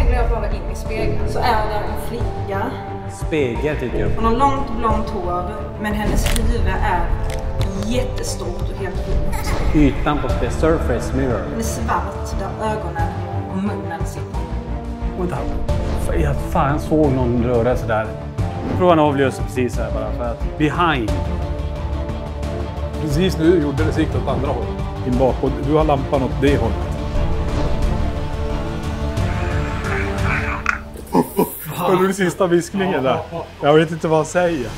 sneglar jag bara in i spegeln så är där en flicka. Spegel tycker jag. Hon har långt blont hår, men hennes huvud är jättestort och helt runt. Ytan på the surface mirror. Den är svart där ögonen och munnen sitter. Vänta. Jag fan såg någon röra sig där. Frågan avlöser precis här bara för att behind. Precis nu gjorde det sikt åt andra hållet. In bakåt. Du har lampan åt det hållet. Hörde du den sista viskningen där? Jag vet inte vad han säger.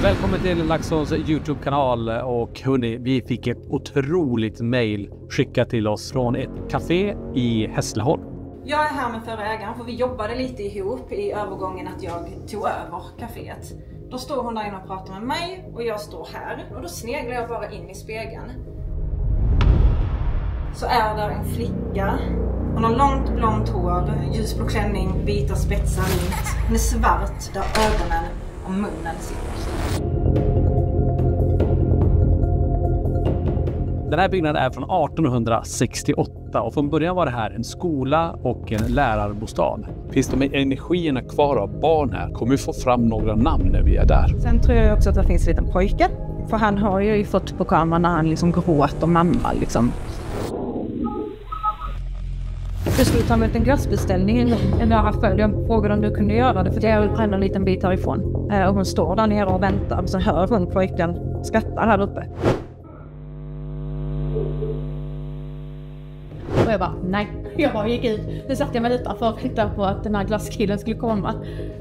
Välkommen till Laxons YouTube-kanal och hörni, vi fick ett otroligt mejl skickat till oss från ett café i Hässleholm. Jag är här med förra ägaren för vi jobbade lite ihop i övergången att jag tog över kaféet. Då står hon där inne och pratar med mig och jag står här och då sneglar jag bara in i spegeln. Så är där en flicka. Hon har långt blont hår, ljusblå klänning, vita spetsar runt. Hon är svart där ögonen och munnen sitter. Den här byggnaden är från 1868 och från början var det här en skola och en lärarbostad. Finns de energierna kvar av barn här? Kommer vi få fram några namn när vi är där? Sen tror jag också att det finns en liten pojke. För han har ju fått på kameran när han liksom gråter mamma liksom. Du skulle ta med en glassbeställning en nära följd. Jag frågade om du kunde göra det för jag vill bränna en liten bit härifrån. Och hon står där nere och väntar. Så hör hon pojken skrattar här uppe. Och jag bara, nej. Jag bara gick ut. Nu satt jag mig utanför och väntade på att den här glasskillen skulle komma.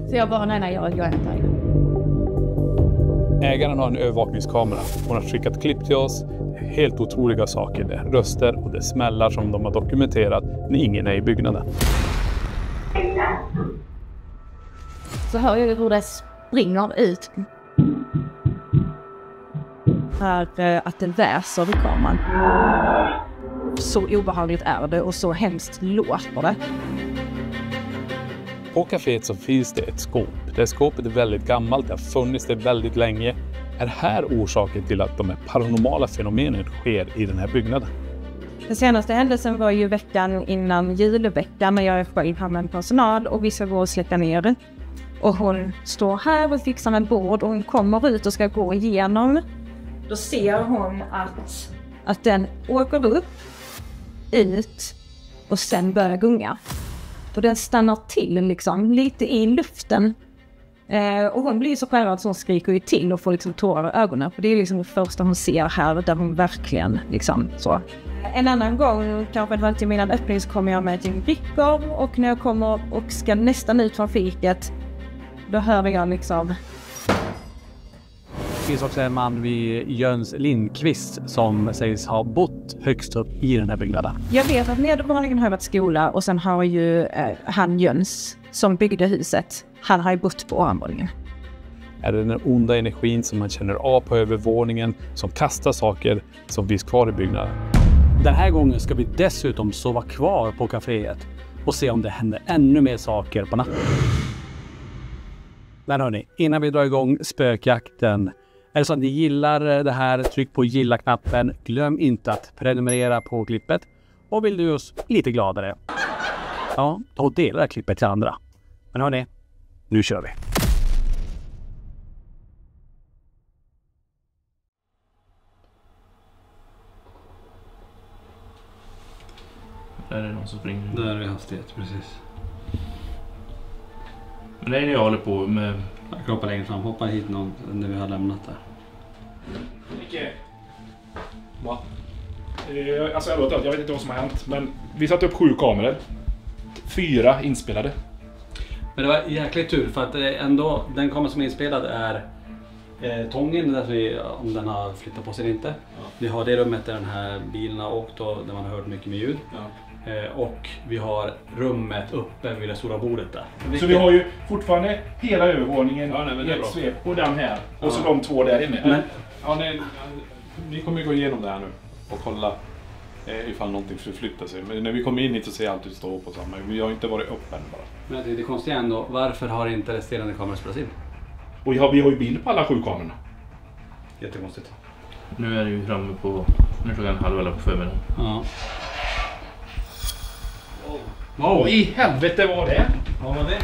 Så jag bara, nej, jag är inte här. Ägaren har en övervakningskamera. Hon har skickat klipp till oss. Helt otroliga saker. Det är röster och det smällar som de har dokumenterat när ingen är i byggnaden. Så hör jag hur det springer ut. Här att det väser vid kameran. Så obehagligt är det och så hemskt låter det. På kaféet så finns det ett skåp. Det skåpet är väldigt gammalt, det har funnits det väldigt länge. Är här orsaken till att de här paranormala fenomenen sker i den här byggnaden? Den senaste händelsen var ju veckan innan julveckan när jag är själv här med personal och vi ska gå och släcka ner. Och hon står här och fixar med bord och hon kommer ut och ska gå igenom. Då ser hon att den åker upp, ut och sen börjar gunga. Och den stannar till liksom, lite i luften. Och hon blir så skärrad så hon skriker ju till och får liksom tårar i ögonen. För det är liksom det första hon ser här där hon verkligen liksom så. En annan gång, kanske en halvtimme innan öppning, så kommer jag med till brickor. Och när jag kommer och ska nästan ut från fiket, då hör jag liksom... Det finns också en man vid Jöns Lindqvist som sägs ha bott högst upp i den här byggnaden. Jag vet att nedervåningen har varit skola och sen har ju han Jöns som byggde huset, han har ju bott på ovanvåningen. Är det den onda energin som man känner av på övervåningen som kastar saker som finns kvar i byggnaden? Den här gången ska vi dessutom sova kvar på kaféet och se om det händer ännu mer saker på natten. Men hörni, innan vi drar igång spökjakten, är det så att ni gillar det här, tryck på gilla-knappen. Glöm inte att prenumerera på klippet. Och vill du oss lite gladare, ja, ta och dela det här klippet till andra. Men hörni, nu kör vi. Där är det någon som springer. Där är hastighet, precis. Men det är det jag håller på med. Jag kroppar längre fram, hoppa hit någon när vi har lämnat där. Micke. Va? Alltså jag vet inte vad som har hänt, men vi satte upp 7 kameror. 4 inspelade. Men det var jäkligt tur för att ändå den kamera som är inspelad är tången, där om den har flyttat på sig eller inte. Ja. Vi har det rummet där den här bilen har åkt och där man har hört mycket med ljud. Ja. Och vi har rummet uppe vid det stora bordet där. Så vi har ju fortfarande hela övervåningen Ja, nej, men i det är ett bra. svep och den här. Och så Ja. de två där inne. Men- Ja, ni kommer ju gå igenom det här nu och kolla ifall någonting förflyttar sig. Men när vi kommer in hit så ser alltid stå på samma. Vi har inte varit upp än bara. Men jag tycker det konstiga är ändå, varför har inte resterande kameror spelats in? Och vi har ju bild på alla 7 kamerorna. Jättekonstigt. Nu är det ju framme på... Nu är klockan 7:30 på förmiddagen. Ja. Vad i helvete var det? Vad var det?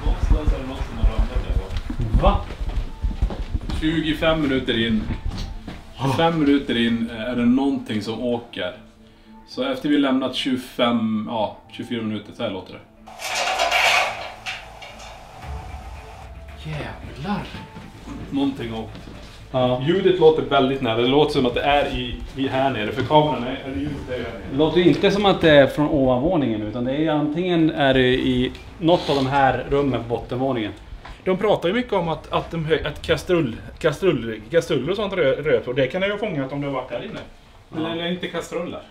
Någonstans är det någon som har ramlat där. Va? 25 minuter in. 25 minuter in är det någonting som åker. Så efter vi lämnat 24 minuter så här låter det. Jävlar. Någonting har åkt. Ja. Ljudet låter väldigt nära. Det låter som att det är i här nere. För kameran är ljudet här nere. Det låter ju inte som att det är från ovanvåningen, utan det är antingen är det i något av de här rummen på bottenvåningen. De pratar ju mycket om att kastruller och sånt rör på. Det kan jag ju ha fångat om det har varit här inne. Ja. Eller inte kastruller.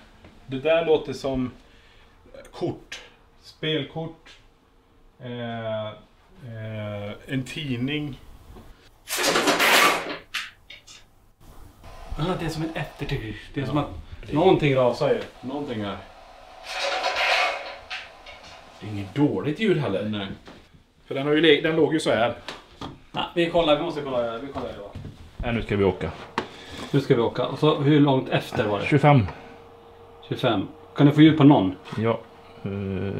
Det där låter som kort. Spelkort. En tidning. Ja, det är som ett eftertryck. Det är som att någonting rasar ju. Någonting här. Det är inget dåligt ljud heller. Nej. För den låg ju så här. Ja, vi måste kolla. Vi kollar då. Ja, nu ska vi åka. Nu ska vi åka. Och så hur långt efter var det? 25. 25. Kan du få ljud på någon? Ja.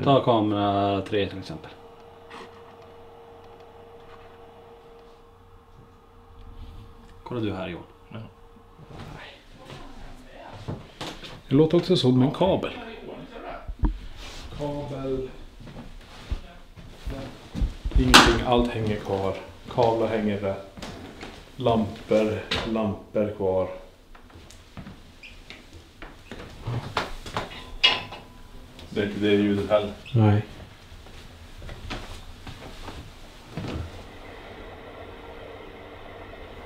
Ta kamera 3 till exempel. Kolla du här Johan. Det låter också som en kabel. Kabel. Ingenting, allt hänger kvar. Kablar hänger rätt. Lampor kvar. Det är inte det ljudet heller. Nej.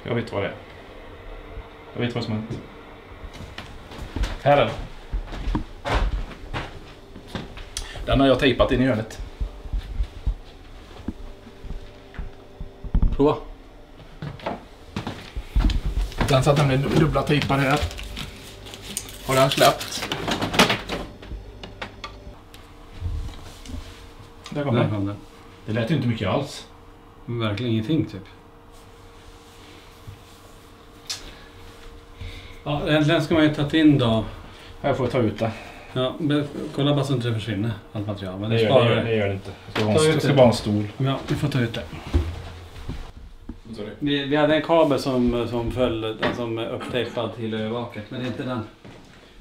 Jag vet vad det är. Jag vet vad som hänt. Här är den. Den har jag tejpat in i hörnet. Prova. Den satt nämligen dubbla tejpar här. Har den släppt. Där kom Där den. kom den. Det lät ju inte mycket alls. Verkligen ingenting typ. Ja, egentligen ska man ju ta in då. Här får jag ta ut det. Ja, men kolla bara så inte det försvinner allt material. Men Det gör det inte. Det ska vara en stol. Ja, vi får ta ut det. Sorry. Vi hade en kabel som föll, den som är upptejpad till övervaket, men det är inte den.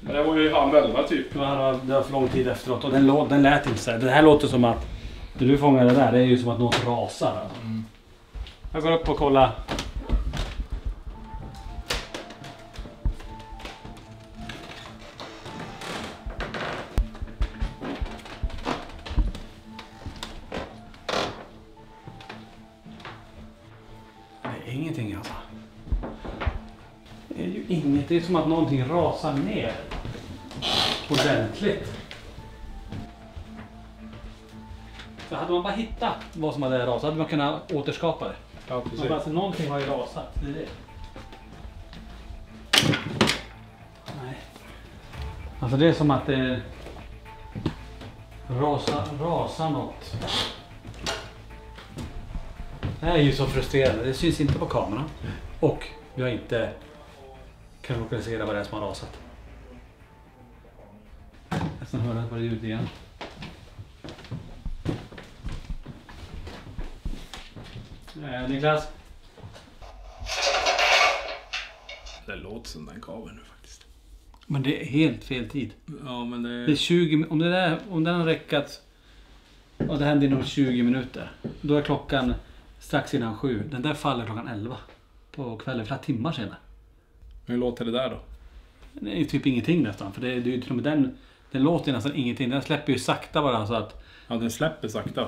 Men det var ju han 11 typ. Det var för lång tid efteråt och den lät inte så här. Det här låter som att, det du fångade där, det är ju som att något rasar. Jag går upp och kollar. Det är ingenting alltså. Det är ju inget, det är som att någonting rasar ner. Ordentligt. Så hade man bara hittat vad som hade rasat hade man kunnat återskapa det. Ja, Man precis. bara, alltså, någonting har ju rasat. Det är det. Nej. Alltså det är som att det rasar något. Det här är ju så frustrerande. Det syns inte på kameran. Och vi har inte kan lokalisera vad det är som har rasat. Nästan höra på det ljudet igen. Niklas? Det låter som den kabeln nu faktiskt. Men det är helt fel tid. Ja, men Det är 20, om den har räckat och det händer inom 20 minuter. Då är klockan strax innan 7. Den där faller klockan 11 på kvällen, flera timmar senare. Hur låter det där då? Det är ju typ ingenting nästan. För det är ju till och med den låter ju nästan ingenting. Den släpper ju sakta bara så att... Ja, den släpper sakta.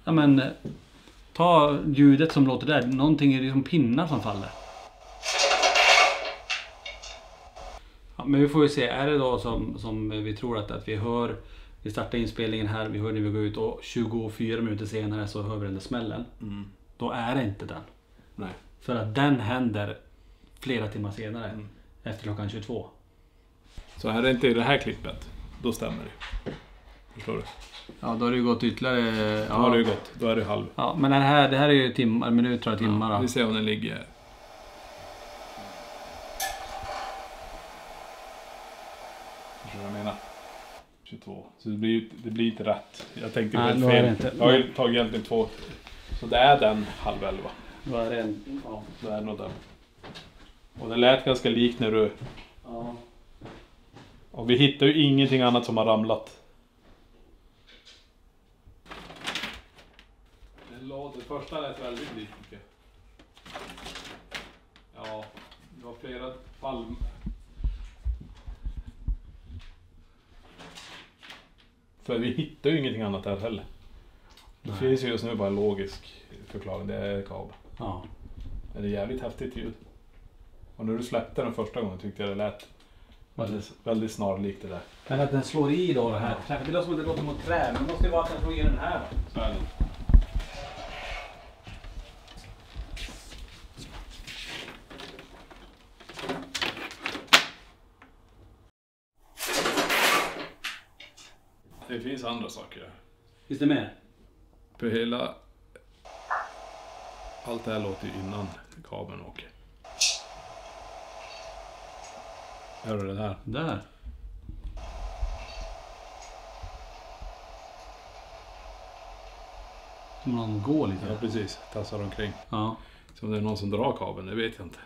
Ja men... Ta ljudet som låter där. Någonting är det som pinnar som faller. Ja, men vi får ju se. Är det då som vi tror att vi hör Vi startar inspelningen här, vi hör när vi går ut och 24 minuter senare så hör vi den där smällen. Då är det inte den. Nej. För att den händer flera timmar senare, efter klockan 22. Så är det inte i det här klippet, då stämmer det. Förstår du? Ja, då har det ju gått ytterligare... Ja, då har det ju gått. Då är det halv. Ja, men det här är ju timmar, minuter och timmar. Ja, vi ser om den ligger. Förstår du vad jag menar? 22. Så det blir inte rätt. Jag tänkte Nej, helt då är fel. det inte. Jag har ju tagit egentligen 2. Så det är den 10:30. Då är det en... Ja. Det är nog den. Och det lät ganska likt när du... Ja. Och vi hittar ju ingenting annat som har ramlat. Det första lät väldigt likt. Ja, det var flera fall. För vi hittar ju ingenting annat där heller. Det finns ju just nu bara en logisk förklaring. Det är kabel. Ja. Men det är jävligt häftigt ljud. Och när du släppte den första gången tyckte jag det lät väldigt snarlikt det där. Men att den slår i då det här. Det låter som att det låter mot trä. Men det måste ju vara att den slår i den här då. Så är det. Det finns andra saker. Finns det mer? För hela... Allt det här låter ju innan kabeln åker. Hör du det här? Där. Som någon går lite. Ja, precis. Tassar omkring. Ja. Som det är någon som drar kabeln, det vet jag inte.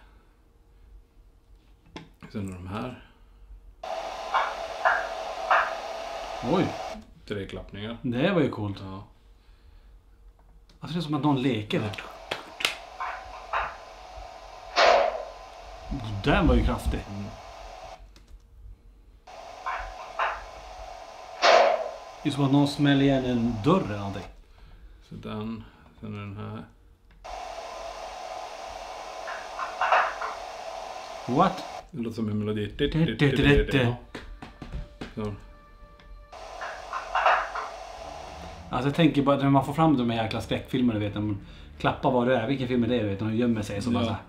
Sen är de här. Oj. 3 klappningar. Det var ju coolt. Ja. Alltså det är som att någon leker. Den var ju kraftig. Det är som att någon smäller igen en dörr eller någonting. Så den. Sen är den här. What? Det låter som en melodi. Ja. Så. Alltså jag tänker bara när man får fram de här jäkla skräckfilmerna, vet man klappar vad det är, vilken film är det, vet man gömmer sig så bara så här.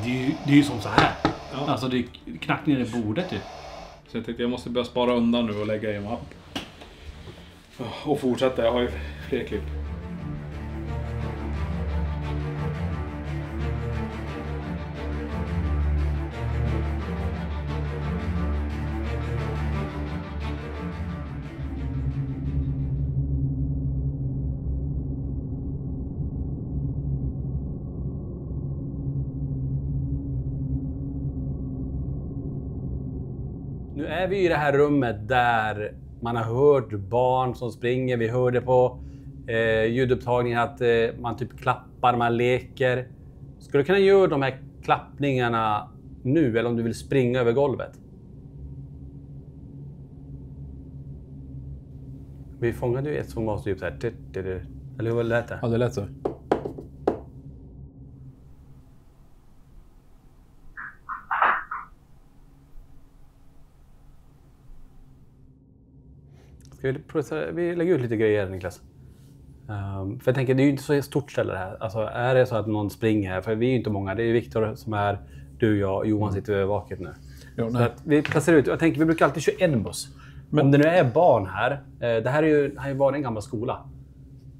Det är ju som så här. Ja. Alltså det är knackningar i bordet ju. Så jag tänkte jag måste börja spara undan nu och lägga i en mapp. Och fortsätta, jag har ju fler klipp. Nu är vi i det här rummet där man har hört barn som springer. Vi hörde på ljudupptagningen att man typ klappar, man leker. Skulle du kunna göra de här klappningarna nu eller om du vill springa över golvet? Vi fångade ju ett som var typ så här. Eller hur lät det? Ja, det lät så. Vi lägger ut lite grejer, Niklas. För jag tänker, det är ju inte så stort ställe det här. Alltså är det så att någon springer här, för vi är ju inte många. Det är Viktor som är, du, jag och Johan sitter övervaket nu. Ja, så att vi placerar ut, jag tänker vi brukar alltid köra en buss. Men om det nu är barn här, det här har ju varit en gammal skola.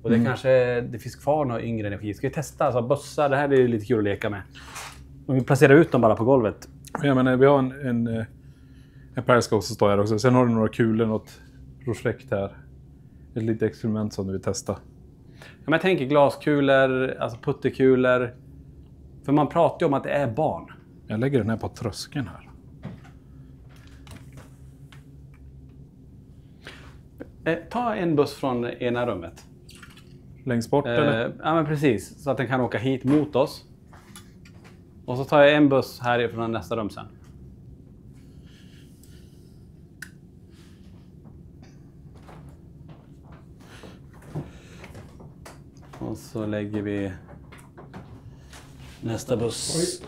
Och det kanske, det finns kvar några yngre energi. Ska vi testa, alltså bussar, det här är lite kul att leka med. Om vi placerar ut dem bara på golvet. Jag menar, vi har en periscope som står här också. Sen har du några kulor, något projekt här. Ett litet experiment som du vill testa. Ja, men jag tänker glaskulor, alltså puttekulor. För man pratar ju om att det är barn. Jag lägger den här på tröskeln här. Ta en buss från ena rummet. Längst bort eller? Ja men precis, så att den kan åka hit mot oss. Och så tar jag en buss härifrån nästa rum sen. Och så lägger vi nästa buss.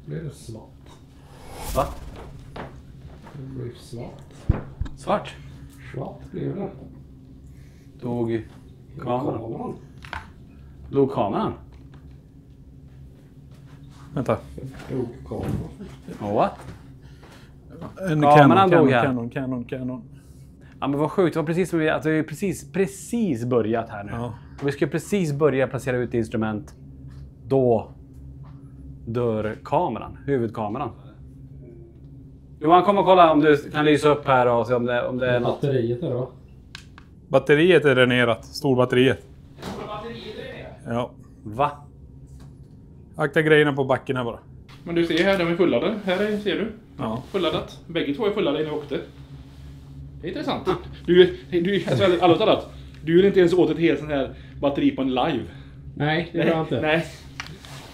Blir det svart? Va? Det blir svart. Svart? Svart blir det. Dog kameran. Kameran. Dog kameran? Vänta. Dog kameran. What? En Kameran dog här. Canon. Ja men vad sjukt, det var precis som vi, alltså, vi har precis börjat här nu. Ja. Och vi ska precis börja placera ut instrument. Då dör kameran, huvudkameran. Johan, kom och kolla om du kan lysa upp här och se om det är något. Batteriet är då? Batteriet är dränerat. Storbatteriet. Ja. Va? Akta grejerna på backen här bara. Men du ser här, de är fulladdade. Här ser du. Ja. Fulladdat. Bägge två är fulladdade innan vi åkte. Det är intressant. Du alltså, allvarligt talat. Du är inte ens åt ett helt sånt här batteri på en live. Nej, det gör jag inte. Nej.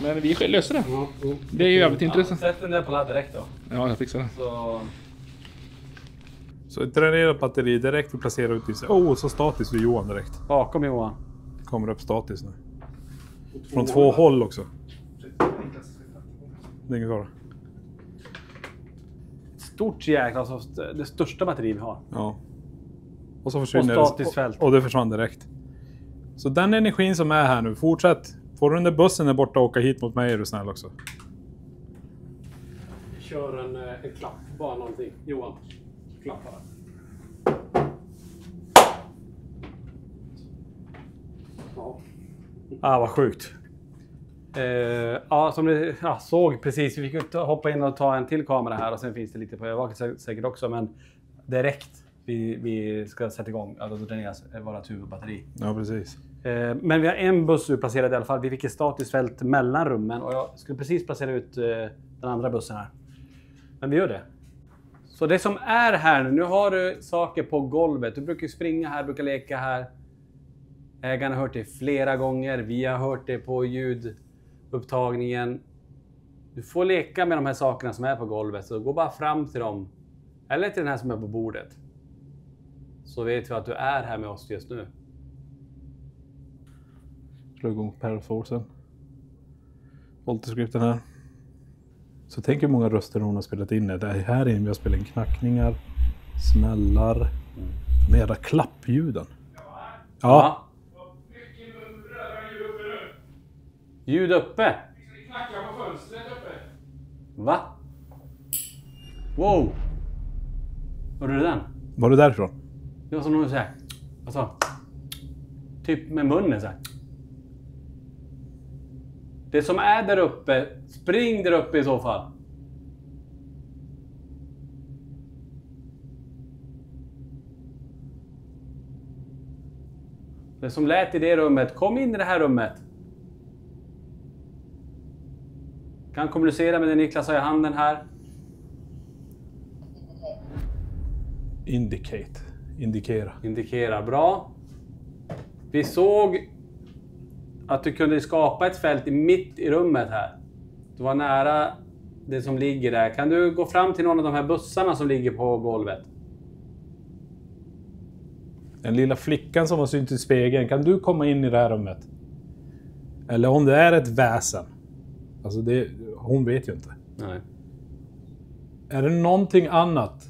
Men vi löser det. Ja, Det är ju jävligt intressant. Sätt den där på ladd direkt då. Ja, jag fixar det. Så Så ett dränerat batteri direkt vi placerar ut i sig. Så statiskt för Johan direkt. bakom Johan. Kommer upp statiskt nu. Från två håll också. Det är ingen fara. Stort jäkla, alltså det största batteri vi har. Ja. Och så försvinner Och statiskt fält. Och det försvann direkt. Så den energin som är här nu, fortsätt. Får du den där bussen där borta och åka hit mot mig är du snäll också. Kör en klapp, bara någonting. Johan, klappa där. Ja. Vad sjukt. Som ni såg precis, vi fick inte hoppa in och ta en till kamera här och sen finns det lite på övervaket säkert också, men direkt vi ska sätta igång, då dräneras vårt huvudbatteri. Ja, precis. Men vi har en buss utplacerad i alla fall. Vi fick ett statiskt fält mellan rummen och jag skulle precis placera ut den andra bussen här. Men vi gör det. Så det som är här nu har du saker på golvet. Du brukar springa här, brukar leka här. Ägarna har hört det flera gånger. Vi har hört det på ljudupptagningen. Du får leka med de här sakerna som är på golvet. Så gå bara fram till dem. Eller till den här som är på bordet. Så vet vi att du är här med oss just nu. Slå igång Paraforcen. Voltescripten här. Så tänk hur många röster hon har spelat in. Det här är vi har spelat in knackningar, smällar, med jävla klappljuden. Ja. Ljud uppe. Va? Wow. Hörde du den? Var du därifrån? Det var som någon säger. Alltså. Typ med munnen så här. Det som är där uppe, spring där uppe i så fall. Det som lät i det rummet, kom in i det här rummet. Kan kommunicera med det Niklas har i handen här. Indikera. Bra. Vi såg att du kunde skapa ett fält mitt i rummet här. Du var nära det som ligger där. Kan du gå fram till någon av de här bussarna som ligger på golvet? Den lilla flickan som har synt i spegeln, kan du komma in i det här rummet? Eller om det är ett väsen. Alltså hon vet ju inte. Nej. Är det någonting annat?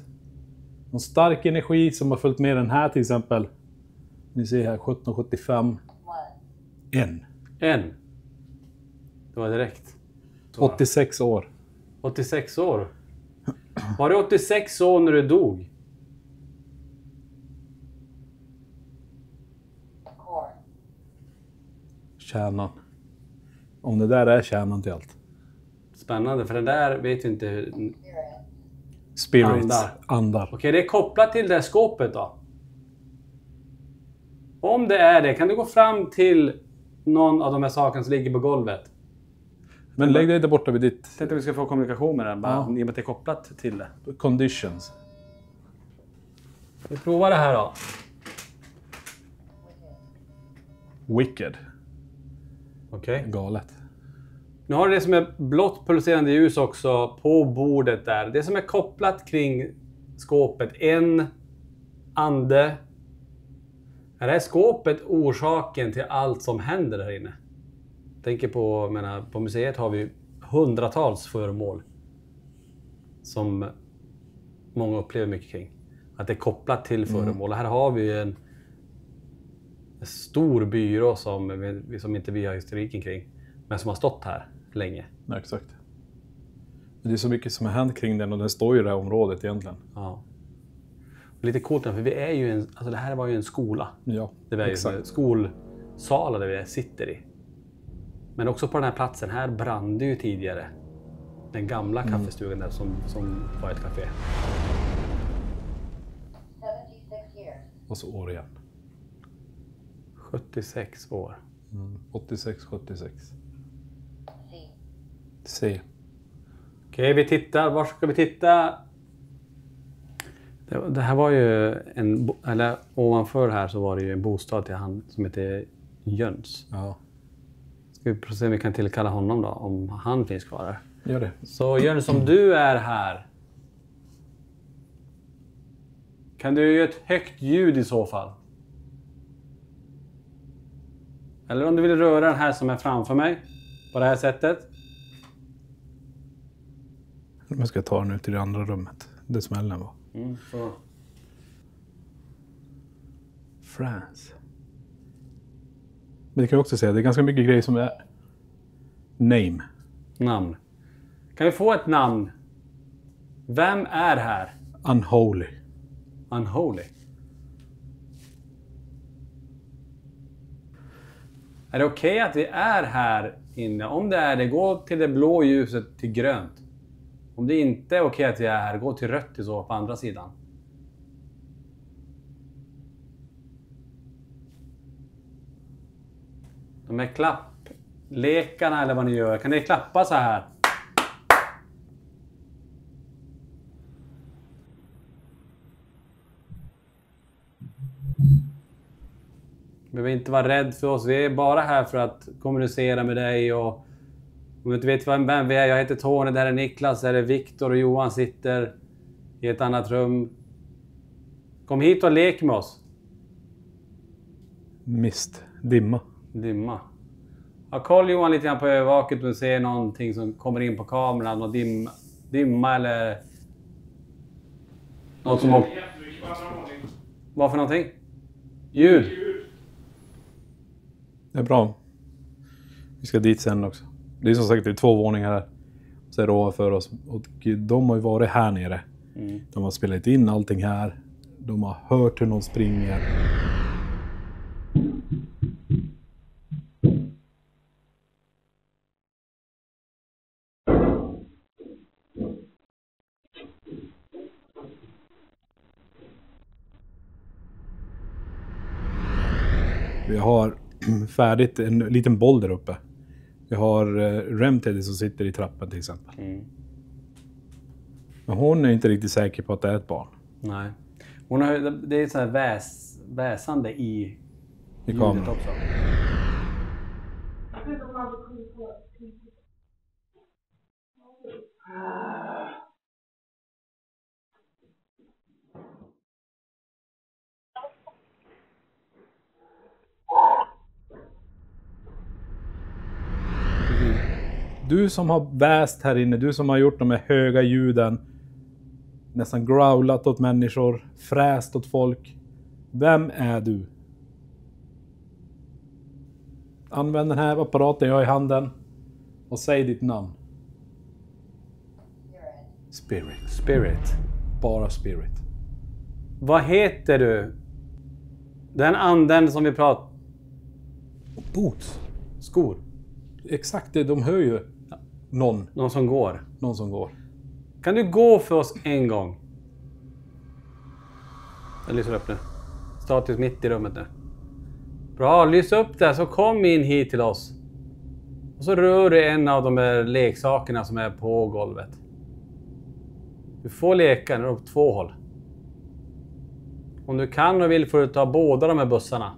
Någon stark energi som har följt med den här till exempel. Ni ser här 1775. En. Det var direkt. 86 år. 86 år. Var det 86 år när du dog? Kärnan. Om det där är kärnan till allt. Spännande, för den där vet vi inte. Spirits. Andar. Okej, det är kopplat till det här skåpet då. Om det är det, kan du gå fram till någon av de här sakerna som ligger på golvet? Men lägg dig där borta vid ditt... Jag tänkte att vi ska få kommunikation med den, bara, i och med att det är kopplat till det. Conditions. Vi provar det här då. Wicked. Okej. Galet. Nu har du det som är blått pulserande ljus också på bordet där. Det som är kopplat kring skåpet. En ande. Är det här skåpet orsaken till allt som händer där inne? Jag tänker på, på museet har vi hundratals föremål som många upplever mycket kring. Att det är kopplat till föremål. Och här har vi ju en stor byrå som inte vi har historiken kring. Men som har stått här länge. Ja, exakt. Men det är så mycket som har hänt kring den och den står ju i det här området egentligen. Ja. Och lite coolt för vi är ju det här var ju en skola. Ja, Det var ju skolsalen där vi sitter i. Men också på den här platsen här brann det ju tidigare. Den gamla kaffestugan där som var ett café. Och så år igen. 76 år. 86, 76. C. Okej, vi tittar. Var ska vi titta? Det här var ju eller ovanför här så var det ju en bostad till han som heter Jöns. Ja. Ska vi se om vi kan tillkalla honom då, om han finns kvar här. Gör det. Så Jöns, om du är här. Kan du göra ett högt ljud i så fall? Eller om du vill röra den här som är framför mig. På det här sättet. Jag ska ta den ut i det andra rummet. Det smällen var. Så. France. Men det kan jag också säga, det är ganska mycket grejer som är name. Namn. Kan vi få ett namn? Vem är här? Unholy. Unholy. Är det okej att vi är här inne? Om det är det, gå till det blå ljuset till grönt. Om det inte är okej att vi är här, gå till rött i så på andra sidan. De här klapplekarna eller vad ni gör, kan ni klappa så här? Du behöver inte vara rädd för oss. Vi är bara här för att kommunicera med dig. Och om du inte vet vem vi är. Jag heter Tony, där är Niklas, där är Viktor och Johan sitter i ett annat rum. Kom hit och lek med oss. Mist. Dimma. Dimma. Ja, kolla Johan lite grann på övervaket och se någonting som kommer in på kameran. Och dimma eller... Något som... Vad för någonting? Ljud. Det är bra. Vi ska dit sen också. Det är som sagt det är 2 våningar här. Så är det ovanför oss. Och de har ju varit här nere. De har spelat in allting här. De har hört hur någon springer. Vi har färdigt en liten boll där uppe. Vi har Remteddy som sitter i trappan till exempel. Men hon är inte riktigt säker på att det är ett barn. Nej. Hon har, det är så här väsande i kameran också. Du som har väst här inne, du som har gjort de här höga ljuden, nästan growlat åt människor, fräst åt folk. Vem är du? Använd den här apparaten jag har i handen och säg ditt namn. Spirit. Spirit. Bara Spirit. Vad heter du? Den anden som vi pratar... Boots. Skor. Exakt det, de hör ju någon. Någon som går. Någon som går. Kan du gå för oss en gång? Jag lyser upp nu. Status mitt i rummet nu. Bra, lys upp där så kom in hit till oss. Och så rör du en av de här leksakerna som är på golvet. Du får leka den åt 2 håll. Om du kan och vill får du ta båda de här bussarna.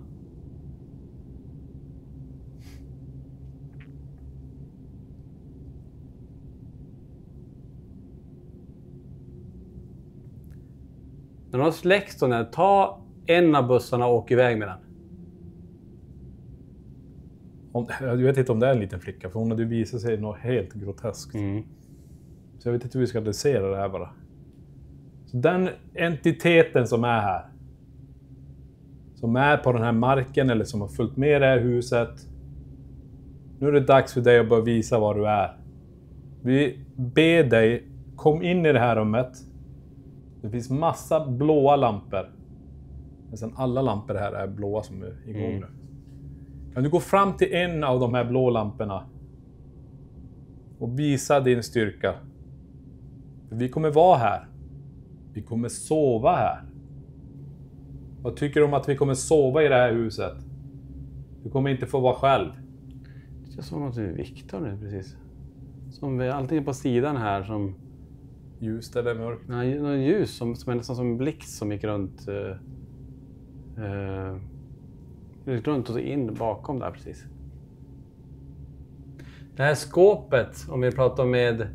När du har släckt den här, ta en av bussarna och åk iväg med den. Jag vet inte om det är en liten flicka, för hon hade ju visat sig något helt groteskt. Så jag vet inte hur vi ska adressera det här bara. Så den entiteten som är här, som är på den här marken eller som har följt med det här huset. Nu är det dags för dig att börja visa var du är. Vi ber dig, kom in i det här rummet. Det finns massa blåa lampor. Nästan alla lampor här är blåa som är igång nu. Kan du gå fram till en av de här blå lamporna och visa din styrka? För vi kommer vara här. Vi kommer sova här. Vad tycker du om att vi kommer sova i det här huset? Du kommer inte få vara själv. Jag såg något med Viktor nu precis. Som vi allting på sidan här som... Ljust eller mörkt? Nej, något ljus som är nästan som en blixt som gick runt... gick runt och in bakom där precis. Det här skåpet, om vi pratar med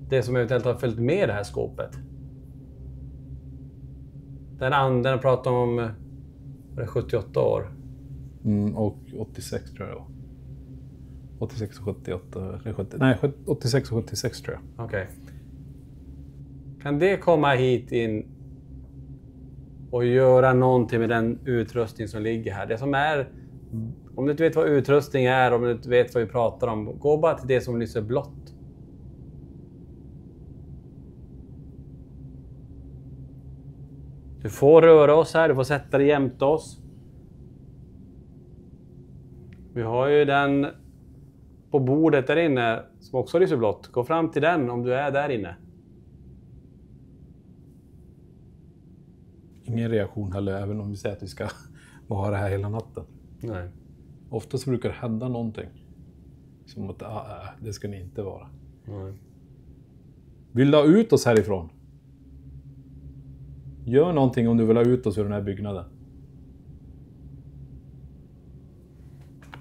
det som eventuellt har följt med det här skåpet. Den andra pratar om 78 år. Och 86 tror jag. 86 och 78, eller 70, nej 86 och 76 tror jag. Okej. Kan det komma hit in och göra någonting med den utrustning som ligger här? Det som är, om du inte vet vad utrustning är, om du inte vet vad vi pratar om, gå bara till det som lyser blått. Du får röra oss här, du får sätta dig jämte oss. Vi har ju den på bordet där inne som också lyser blått. Gå fram till den om du är där inne. Ingen reaktion heller, även om vi säger att vi ska vara här hela natten. Nej. Oftast brukar det hända någonting. Som att det ska ni inte vara. Nej. Vill du ha ut oss härifrån? Gör någonting om du vill ha ut oss ur den här byggnaden.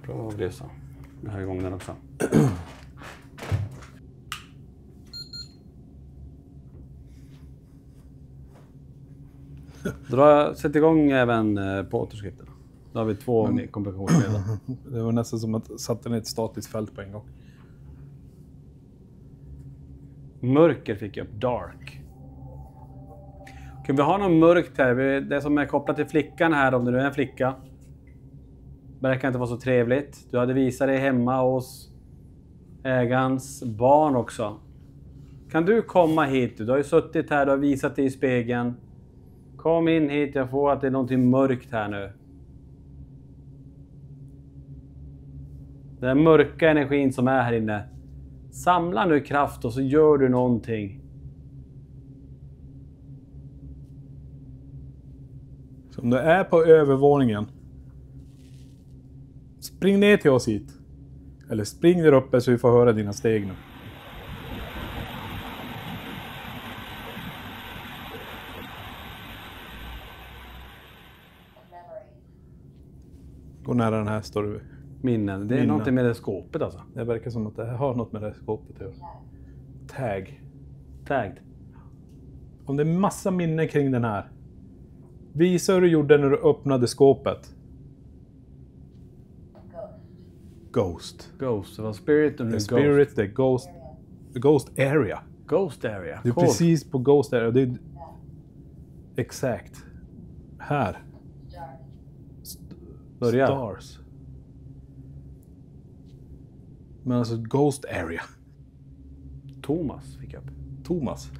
Bra att glesa. Jag har igång den också. Sätt igång även på återskrifterna. Då har vi 2 komplikationsmedel. Det var nästan som att satte ner ett statiskt fält på en gång. Mörker fick jag upp. Dark. Okej, vi har något mörkt här. Det som är kopplat till flickan här, om det nu är en flicka. Det verkar inte vara så trevligt. Du hade visat dig hemma hos ägarens barn också. Kan du komma hit? Du har ju suttit här, du har visat dig i spegeln. Kom in hit, jag får att det är någonting mörkt här nu. Den mörka energin som är här inne. Samla nu kraft och så gör du någonting. Så om du är på övervåningen, spring ner till oss hit. Eller spring där uppe så vi får höra dina steg nu. Gå nära den här, står du. Minnen. Det är någonting med det skåpet alltså. Det verkar som att det har något med det skåpet att göra. Tag. Tagged. Om det är massa minnen kring den här. Visa hur du gjorde när du öppnade skåpet. Ghost. Ghost. Det var spirit och nu The ghost. spirit, the ghost. The ghost area. Ghost area. Du är Cool. precis på ghost area. Det är exakt. Här. Börja. Stars. Men alltså ghost area. Thomas fick jag upp. Thomas.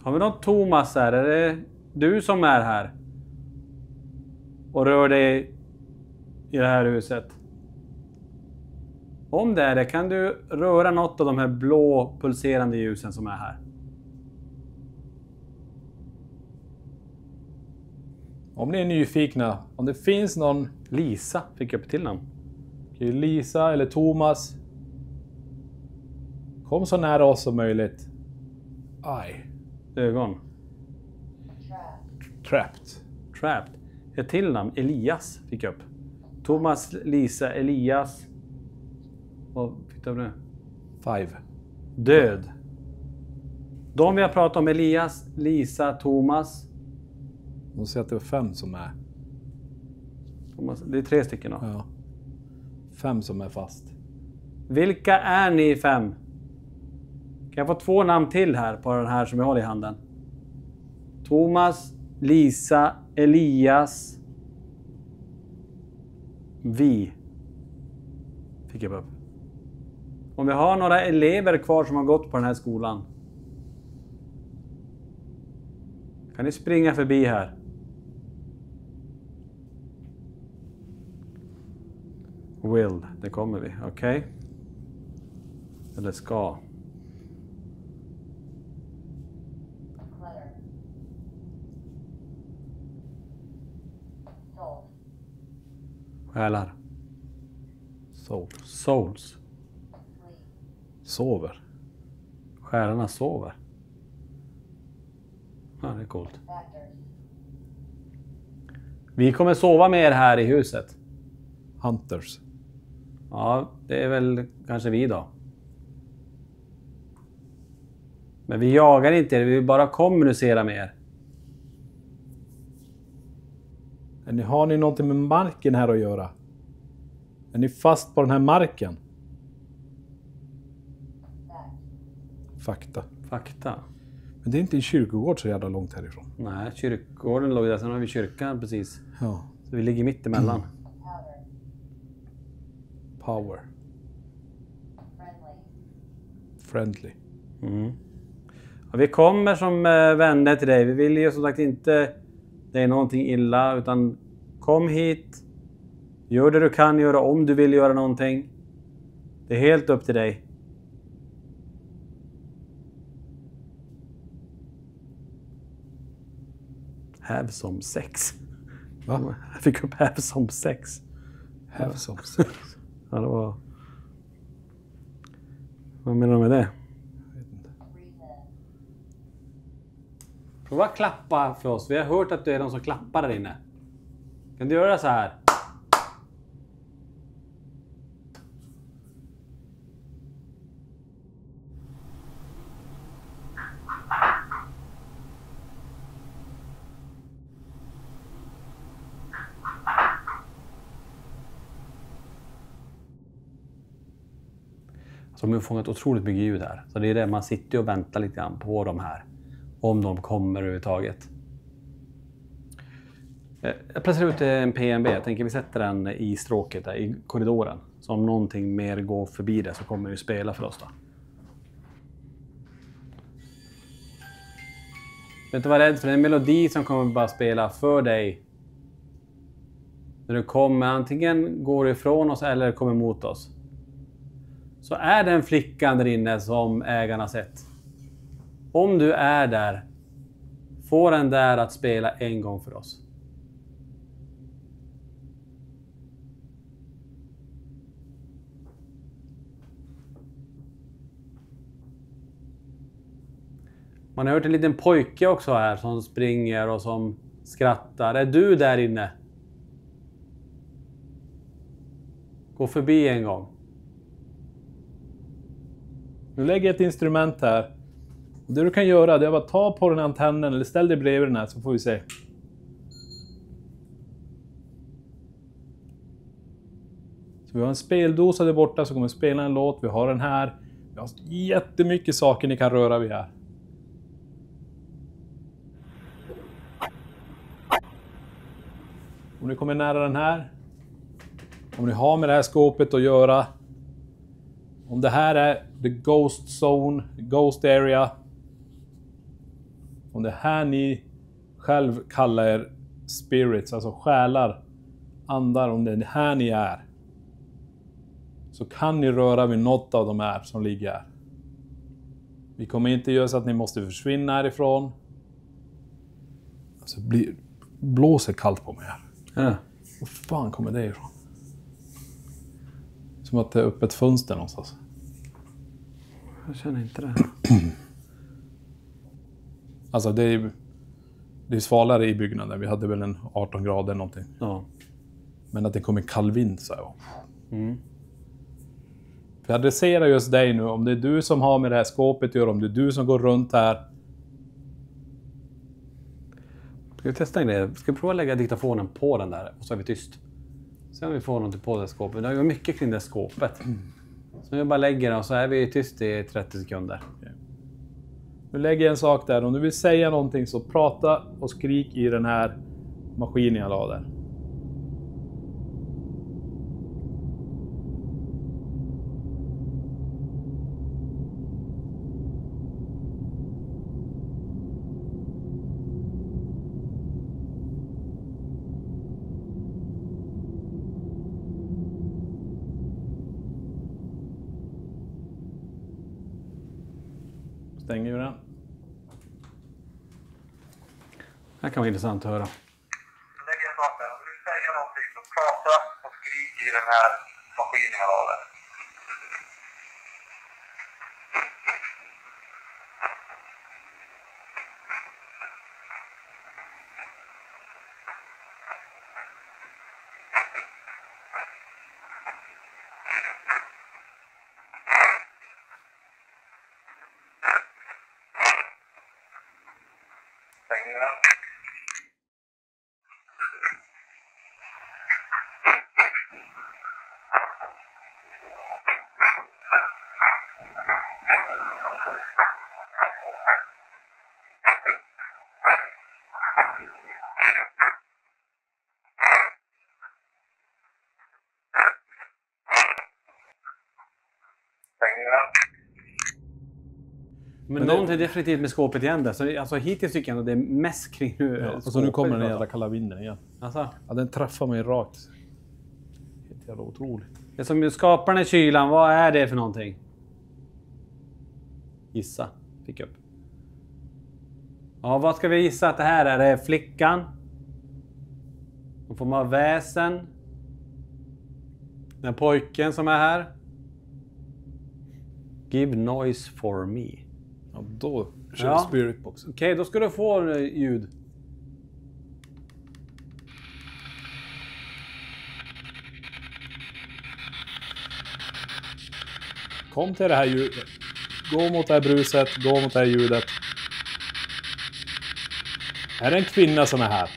Har vi någon Thomas här? Är det du som är här? Och rör dig i det här huset? Om det är det, kan du röra något av de här blå pulserande ljusen som är här? Om ni är nyfikna, om det finns någon Lisa fick jag upp till namn. Lisa eller Thomas, kom så nära oss som möjligt. Aj. Ögon. Trapped. Trapped. Ett till namn. Elias fick jag upp. Thomas, Lisa, Elias. Vad fick du upp nu? 5. Död. De vi har pratat om, Elias, Lisa, Thomas. De säger att det var 5 som är. Thomas. Det är 3 stycken då. Ja. 5 som är fast. Vilka är ni 5? Kan jag få 2 namn till här på den här som jag håller i handen? Thomas, Lisa, Elias. Vi. Fick jag upp. Om vi har några elever kvar som har gått på den här skolan. Kan ni springa förbi här? Will, det kommer vi. Okej. Okay. Eller ska. Själar. Souls. Sover. Själarna sover. Ja, det är coolt. Vi kommer sova med er här i huset. Hunters. Ja, det är väl kanske vi då. Men vi jagar inte er, vi vill bara kommunicera med er. Har ni någonting med marken här att göra? Är ni fast på den här marken? Fakta. Men det är inte en kyrkogård så jävla långt härifrån. Nej, kyrkogården låg där. Sen har vi kyrkan precis. Ja. Så vi ligger mitt emellan. Power. Friendly. Mm. Ja, vi kommer som vänner till dig. Vi vill ju som sagt inte det är någonting illa. Utan kom hit. Gör det du kan göra om du vill göra någonting. Det är helt upp till dig. Have some sex. Va? Jag fick upp have some sex. Have some sex. Ja, det var... Vad menar du med det? Jag vet inte. Prova klappa för oss. Vi har hört att du är de som klappar där inne. Kan du göra så här? De har fångat otroligt mycket ljud här. Så det är det, man sitter och väntar lite grann på de här. Om de kommer överhuvudtaget. Jag placerar ut en PNB. Jag tänker vi sätter den i stråket där, i korridoren. Så om någonting mer går förbi det så kommer det spela för oss då. Jag inte vara rädd för det är en melodi som kommer bara spela för dig. När du kommer, antingen går ifrån oss eller kommer mot oss. Så är den flickan där inne som ägarna sett. Om du är där, får den där att spela en gång för oss. Man har hört en liten pojke också här som springer och som skrattar. Är du där inne? Gå förbi en gång. Nu lägger jag ett instrument här. Det du kan göra det är att ta på den antennen eller ställ dig bredvid den här så får vi se. Så vi har en speldosa där borta som kommer spela en låt. Vi har den här. Vi har jättemycket saker ni kan röra vid här. Om ni kommer nära den här. Om ni har med det här skåpet att göra. Om det här är the ghost zone, ghost area. Om det här ni själv kallar er spirits, alltså själar, andar, om det är här ni är. Så kan ni röra vid något av de här som ligger här. Vi kommer inte göra så att ni måste försvinna härifrån. Alltså blåser kallt på mig här. Ja. Var fan kommer det ifrån? Som att det är öppet fönster någonstans. Jag känner inte det. Alltså det är svalare i byggnaden. Vi hade väl en 18 grader någonting. Ja. Men att det kommer kall vind så här. För jag adresserar just dig nu. Om det är du som har med det här skåpet att göra. Om det är du som går runt här. Ska vi testa en grej? Ska vi prova att lägga diktafonen på den där och så är vi tyst? Se om vi får något på det skåpet. Det är ju mycket kring det skåpet. Så jag bara lägger det och så är vi tyst i 30 sekunder. Okay. Nu lägger jag en sak där. Om du vill säga någonting så prata och skrik i den här maskinen jag la där. Stänger ju den. Det här kan vara intressant att höra. Lägg en sak där. Om du vill säga någonting så prata och skrik i den här maskinen jag har där. Stänger den. Men någonting definitivt med skåpet igen där. Så alltså hittills tycker jag att det är mest kring nu. Ja, och så nu kommer den jävla kalla vinden igen. Alltså. Ja, den träffar mig rakt. Helt jävla otroligt. Det som skapar den kylan, vad är det för någonting? Gissa. Fick upp. Ja, vad ska vi gissa att det här är? Det är flickan. Någon form av väsen. Den pojken som är här. Give noise for me. Ja, då kör vi spiritboxen. Okej, då ska du få ljud. Kom till det här ljudet. Gå mot det här bruset. Gå mot det här ljudet. Är det en kvinna som är här?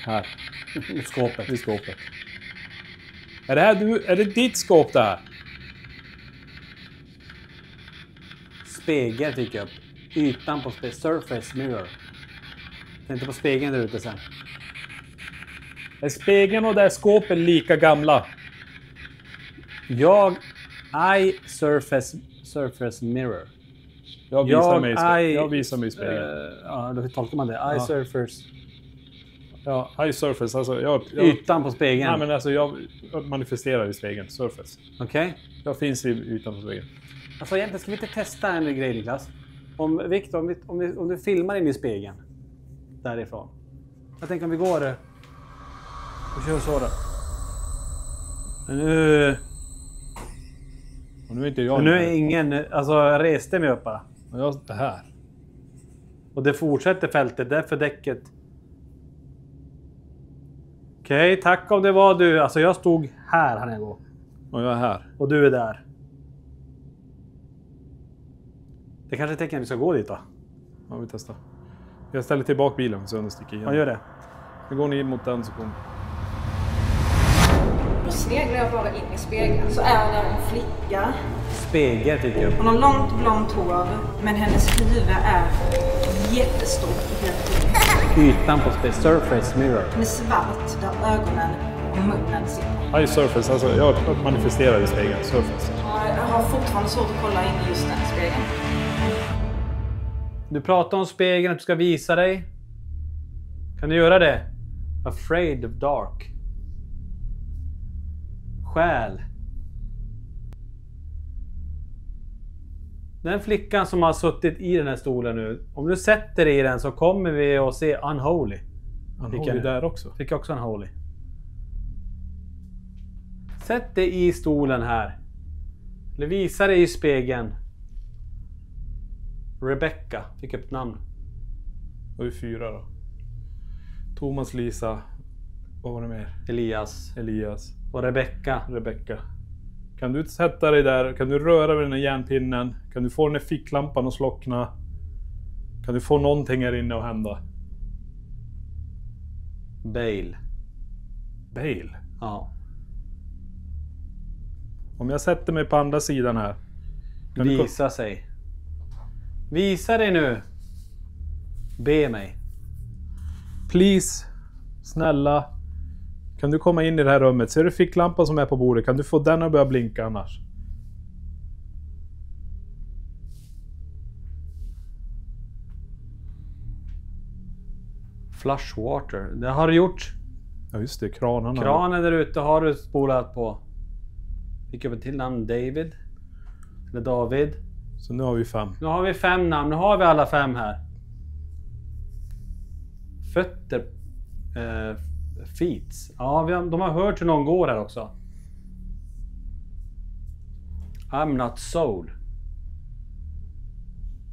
Här. I skåpet. I skåpet. Är det här du? Är det ditt skåp där? Spegel fick jag upp. Ytan på surface mirror. Tänkte på spegeln där ute sen. Är spegeln och det här skåpet lika gamla? Surface mirror. Jag visar mig i spegeln. Ja, då tolkar man det. Surface. Ja, surface. Alltså, ytan på spegeln. Nej, men alltså jag manifesterar i spegeln. Surface. Okej. Jag finns i ytan på spegeln. Alltså egentligen ska vi inte testa en grej, Niklas. Victor, om du filmar in i spegeln. Därifrån. Jag tänker om vi går och kör så då. Nu är inte jag. Nu är ingen. Alltså jag reste mig upp bara. Det här. Och det fortsätter fältet. Därför däcket. Okej, tack om det var du. Alltså jag stod här han går. Och jag är här. Och du är där. Det kanske är tecken att vi ska gå dit då. Ja, vi testar. Jag ställer tillbaka bilen så den sticker igen. Ja, gör det. Nu går ni in mot den så kommer. Då sneglar jag bara in i spegeln så är det en flicka. Spegel tycker jag. Hon har långt blont hår men hennes huvud är jättestort. Ytan på surface mirror. Den är svart där ögonen och munnen sitter. Surface, alltså jag manifesterar i spegeln. Surface. Jag har fortfarande svårt att kolla in i just den spegeln. Du pratar om spegeln att du ska visa dig. Kan du göra det? Afraid of dark. Själ. Den flickan som har suttit i den här stolen nu. Om du sätter dig i den så kommer vi att se unholy. Unholy där också. Fick jag också unholy. Sätt dig i stolen här. Eller visa dig i spegeln. Rebecca. Fick upp namn. Och vi 4 då. Thomas, Lisa. Vad var det mer? Elias. Elias. Och Rebecca. Kan du sätta dig där? Kan du röra vid den här järnpinnen? Kan du få den här ficklampan att slockna? Kan du få någonting här inne att hända? Bale. Bale? Ja. Om jag sätter mig på andra sidan här. Visa sig. Visa dig nu. Be mig. Please. Snälla. Kan du komma in i det här rummet? Ser du ficklampan som är på bordet? Kan du få den att börja blinka annars? Flush water. Det har du gjort. Ja just det, kranarna. Kranen där ute har du spolat på. Fick jag till namn David. Eller David. Så nu har vi 5. Nu har vi 5 namn. Nu har vi alla 5 här. Fötter. Feet. Ja, de har hört hur någon går här också. I'm not soul.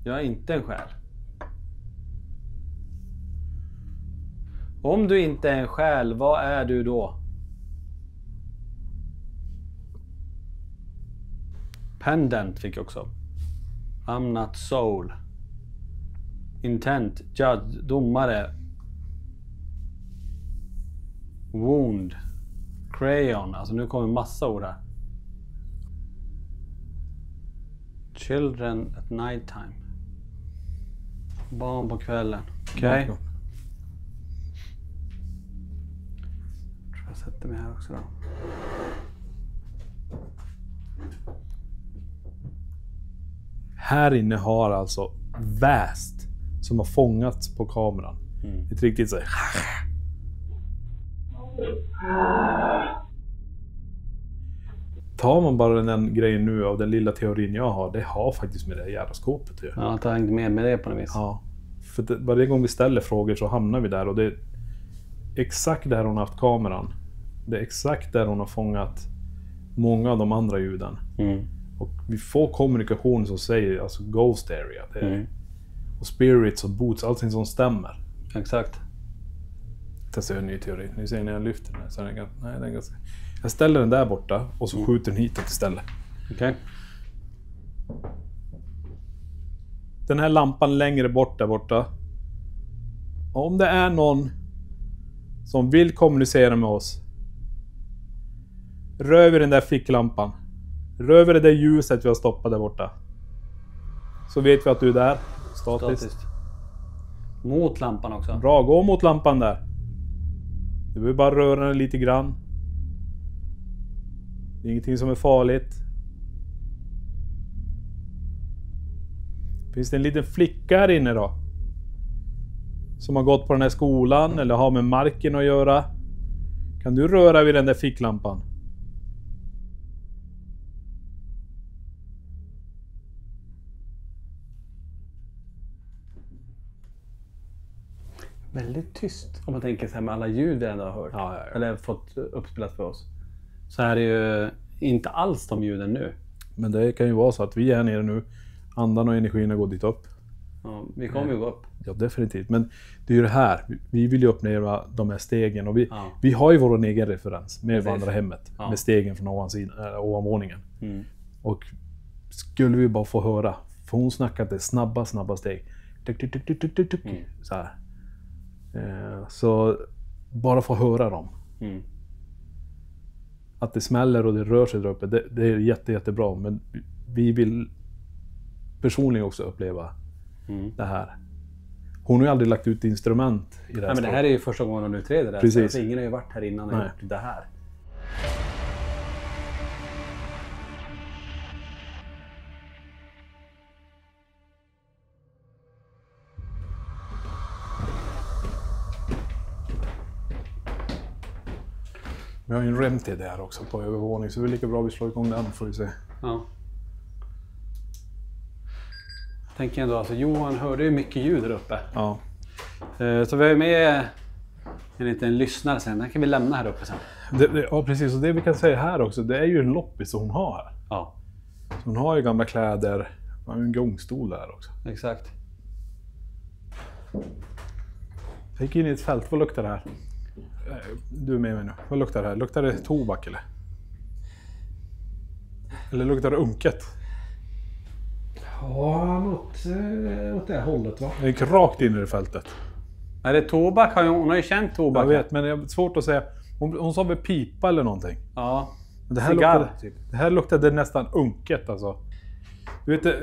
Jag är inte en själ. Om du inte är en själ, vad är du då? Pendant fick jag också. I'm not soul. Intent, judge, domare. Wound. Crayon. Alltså nu kommer massa ord här. Children at night time. Barn på kvällen. Okej. Okay. Jag sätter mig här också då. Här inne har alltså väst som har fångats på kameran. Ett riktigt så här. Tar man bara den grejen nu av den lilla teorin jag har, det har faktiskt med det här jävla skåpet att göra. Ja, jag har hängt med det på något vis. Ja, för varje gång vi ställer frågor så hamnar vi där och det är exakt där hon har haft kameran. Det är exakt där hon har fångat många av de andra ljuden. Och vi får kommunikation som säger alltså ghost area. Det är, och spirits och boots, allting som stämmer. Exakt. Testar en ny teori. Nu ser ni när jag lyfter den här. Så den är ganska... Jag ställer den där borta och så skjuter den hitåt istället. Okej. Den här lampan längre bort där borta. Om det är någon som vill kommunicera med oss, rör vi den där ficklampan. Rör vi det där ljuset vi har stoppat där borta. Så vet vi att du är där. Statiskt. Mot lampan också. Bra, gå mot lampan där. Du behöver bara röra den lite grann. Det är ingenting som är farligt. Finns det en liten flicka här inne då? Som har gått på den här skolan eller har med marken att göra? Kan du röra vid den där ficklampan? Väldigt tyst om man tänker så här med alla ljud vi ändå har hört. Ja. Eller fått uppspelat för oss. Så här är ju inte alls de ljuden nu. Men det kan ju vara så att vi är här nere nu. Andan och energin går dit upp. Ja, vi kommer ju gå upp. Ja, definitivt. Men det är ju det här. Vi vill ju uppleva de här stegen. Och vi har ju vår egen referens med vandrarhemmet. Ja. Med stegen från ovanvåningen. Och skulle vi bara få höra. För hon snackade snabba steg. Så här. Så bara få höra dem. Att det smäller och det rör sig där uppe, det är jättebra. Men vi vill personligen också uppleva det här. Hon har ju aldrig lagt ut instrument i det här. Nej, men det här är ju första gången hon utreder det. Precis. Så ingen har ju varit här innan och gjort det här. Vi har ju en remtid där också på övervåning, så det är lika bra att vi slår igång den, får vi se. Ja. Jag tänker ändå, alltså Johan hörde ju mycket ljud där uppe. Ja. Så vi har ju med en liten lyssnare sen, den kan vi lämna här uppe sen. Ja precis, och det vi kan säga här också, det är ju en loppis som hon har här. Ja. Så hon har ju gamla kläder, man har ju en gångstol där också. Exakt. Jag gick in i ett fält, vad luktar det här? Du är med mig nu. Vad luktar det här? Luktar det tobak eller? Eller luktar det unket? Ja, åt det hållet va? Det gick rakt in i det fältet. Är det tobak? Hon har ju känt tobak. Jag vet, men det är svårt att säga. Hon sa väl pipa eller någonting. Ja. Men det här Cigarr, luktade, typ. det här luktade nästan unket alltså. Du vet,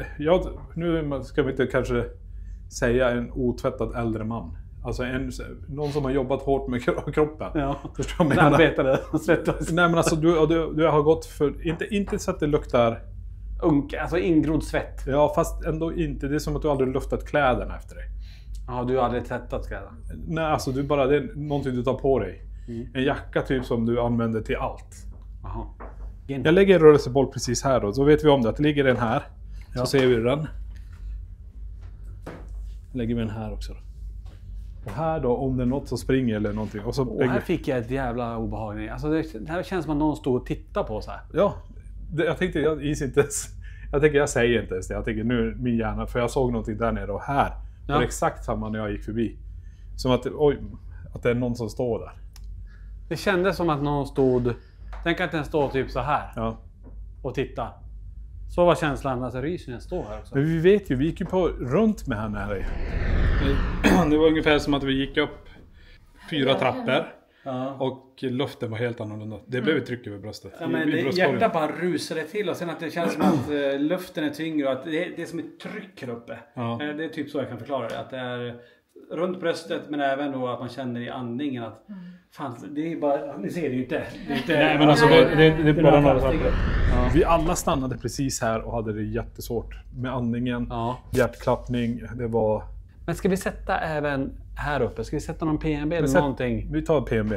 nu ska vi inte kanske säga en otvättad äldre man. Alltså någon som har jobbat hårt med kroppen. Ja. Förstår du vad jag menar? Arbetade och svettas. Nej men alltså du har gått för, inte så att det luktar... Alltså ingrodd svett. Ja fast ändå inte, det är som att du aldrig luftat kläderna efter dig. Ja, du har aldrig tvättat kläderna. Nej alltså det är någonting du tar på dig. En jacka typ som du använder till allt. Jaha. Jag lägger en rörelseboll precis här då, så vet vi om det. Att det ligger den här. Ja. Så ser vi den. Lägger vi den här också då. Och här då, om det är något som springer eller någonting. Och så här fick jag ett jävla obehag. Alltså det här känns som att någon stod och tittade på så här. Ja, jag tänkte jag säger inte ens det. Jag tänker nu min hjärna, för jag såg någonting där nere och här. Ja. Det var exakt samma när jag gick förbi. Som att, att det är någon som står där. Det kändes som att någon stod... Tänk att den står typ så här. Ja. Och titta. Så var känslan att rysen står här också. Men vi vet ju, vi gick ju runt med henne här. Det var ungefär som att vi gick upp 4 trappor. Ja. Och luften var helt annorlunda. Det blev ett tryck över bröstet. Ja, men hjärtat bara rusade till. Och sen att det känns som att luften är tyngre. Och att det är som ett tryck här uppe. Ja. Det är typ så jag kan förklara det. Att det är runt bröstet, men även då att man känner i andningen att fan, det är bara, ni ser det ju inte. Nej, men alltså det är bara några trappor. Ja. Vi alla stannade precis här och hade det jättesvårt med andningen, hjärtklappning, det var... Men ska vi sätta även här uppe? Ska vi sätta någon PNB eller någonting? Vi tar PNB.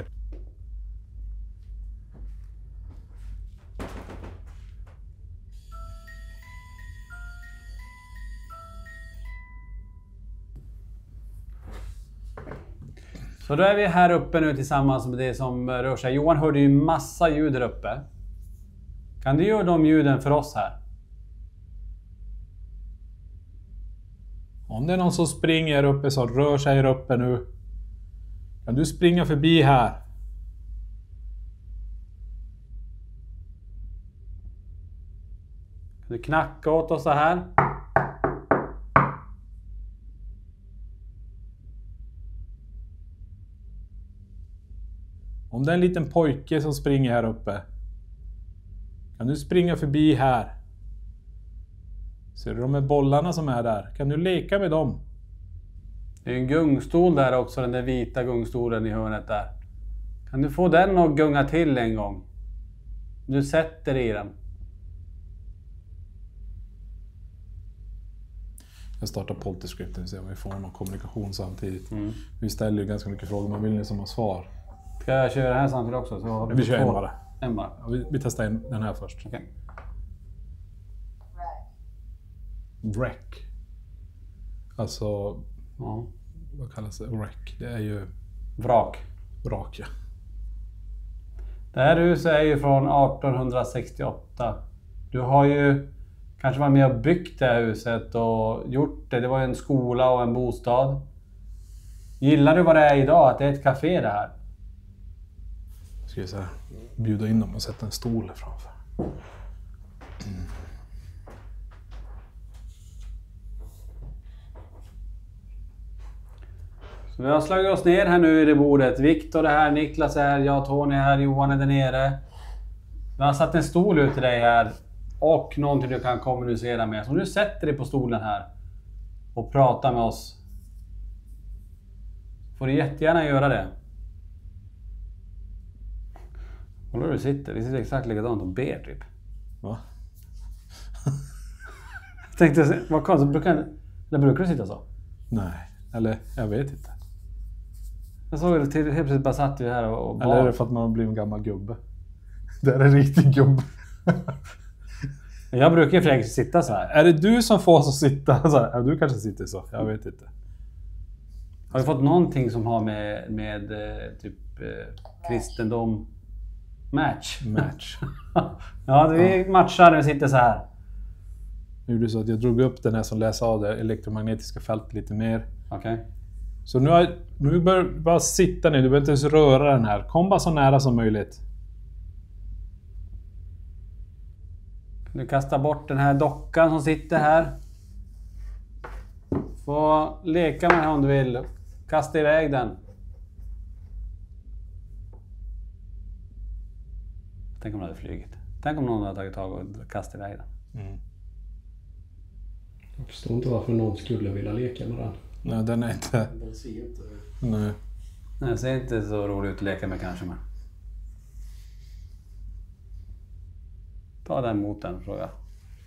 Så då är vi här uppe nu tillsammans med det som rör sig. Johan hörde ju massa ljud där uppe. Kan du göra de ljuden för oss här? Om det är någon som springer här uppe, som rör sig här uppe nu. Kan du springa förbi här? Kan du knacka åt oss så här? Om det är en liten pojke som springer här uppe. Kan du springa förbi här? Ser du de här bollarna som är där? Kan du leka med dem? Det är en gungstol där också, den där vita gungstolen i hörnet där. Kan du få den att gunga till en gång? Du sätter i den. Jag startar Polterscript och ser om vi får någon kommunikation samtidigt. Vi ställer ju ganska mycket frågor, man vill ju som har svar. Ska jag köra det här samtidigt också? Så vi kör en bara. En bara. Ja, vi testar den här först. Okay. Wreck. Alltså, vad kallas det? Wreck. Det är ju... Vrak. Vrak, ja. Det här huset är ju från 1868. Du har ju kanske varit med och byggt det här huset och gjort det. Det var ju en skola och en bostad. Gillar du vad det är idag? Att det är ett café det här? Ska jag säga, bjuda in dem och sätta en stol framför. Så vi har slagit oss ner här nu i det bordet. Viktor är här, Niklas är här, jag, Tony är här, Johan är där nere. Vi har satt en stol ut till dig här. Och någonting du kan kommunicera med. Så du sätter dig på stolen här. Och pratar med oss. Får du jättegärna göra det. Håller du sitter? Vi sitter exakt likadant och ber typ. Va? Jag tänkte, vad konstigt, brukar du sitta så? Nej, eller jag vet inte. Jag såg det till, helt plötsligt bara satt vi här och eller är det för att man har blivit en gammal gubbe? Det är en riktig gubbe. Jag brukar ju främst sitta så här. Är det du som får oss att sitta så här? Ja, du kanske sitter så, jag vet inte. Har du fått någonting som har med typ kristendom match? Ja, vi matchar när vi sitter så här. Nu gjorde så att jag drog upp den här som läser av det elektromagnetiska fältet lite mer. Okej. Så nu bör bara sitta ner, du behöver inte ens röra den här. Kom bara så nära som möjligt. Du kastar bort den här dockan som sitter här. Få leka med den om du vill. Kasta iväg den. Tänk om den hade flugit. Tänk om någon hade tagit tag och kastat iväg den. Mm. Jag förstår inte varför någon skulle vilja leka med den. Nej, den är inte... Den ser inte... Nej. Nej, det ser inte så roligt ut att leka med kanske. Men... Ta den mot den, fråga.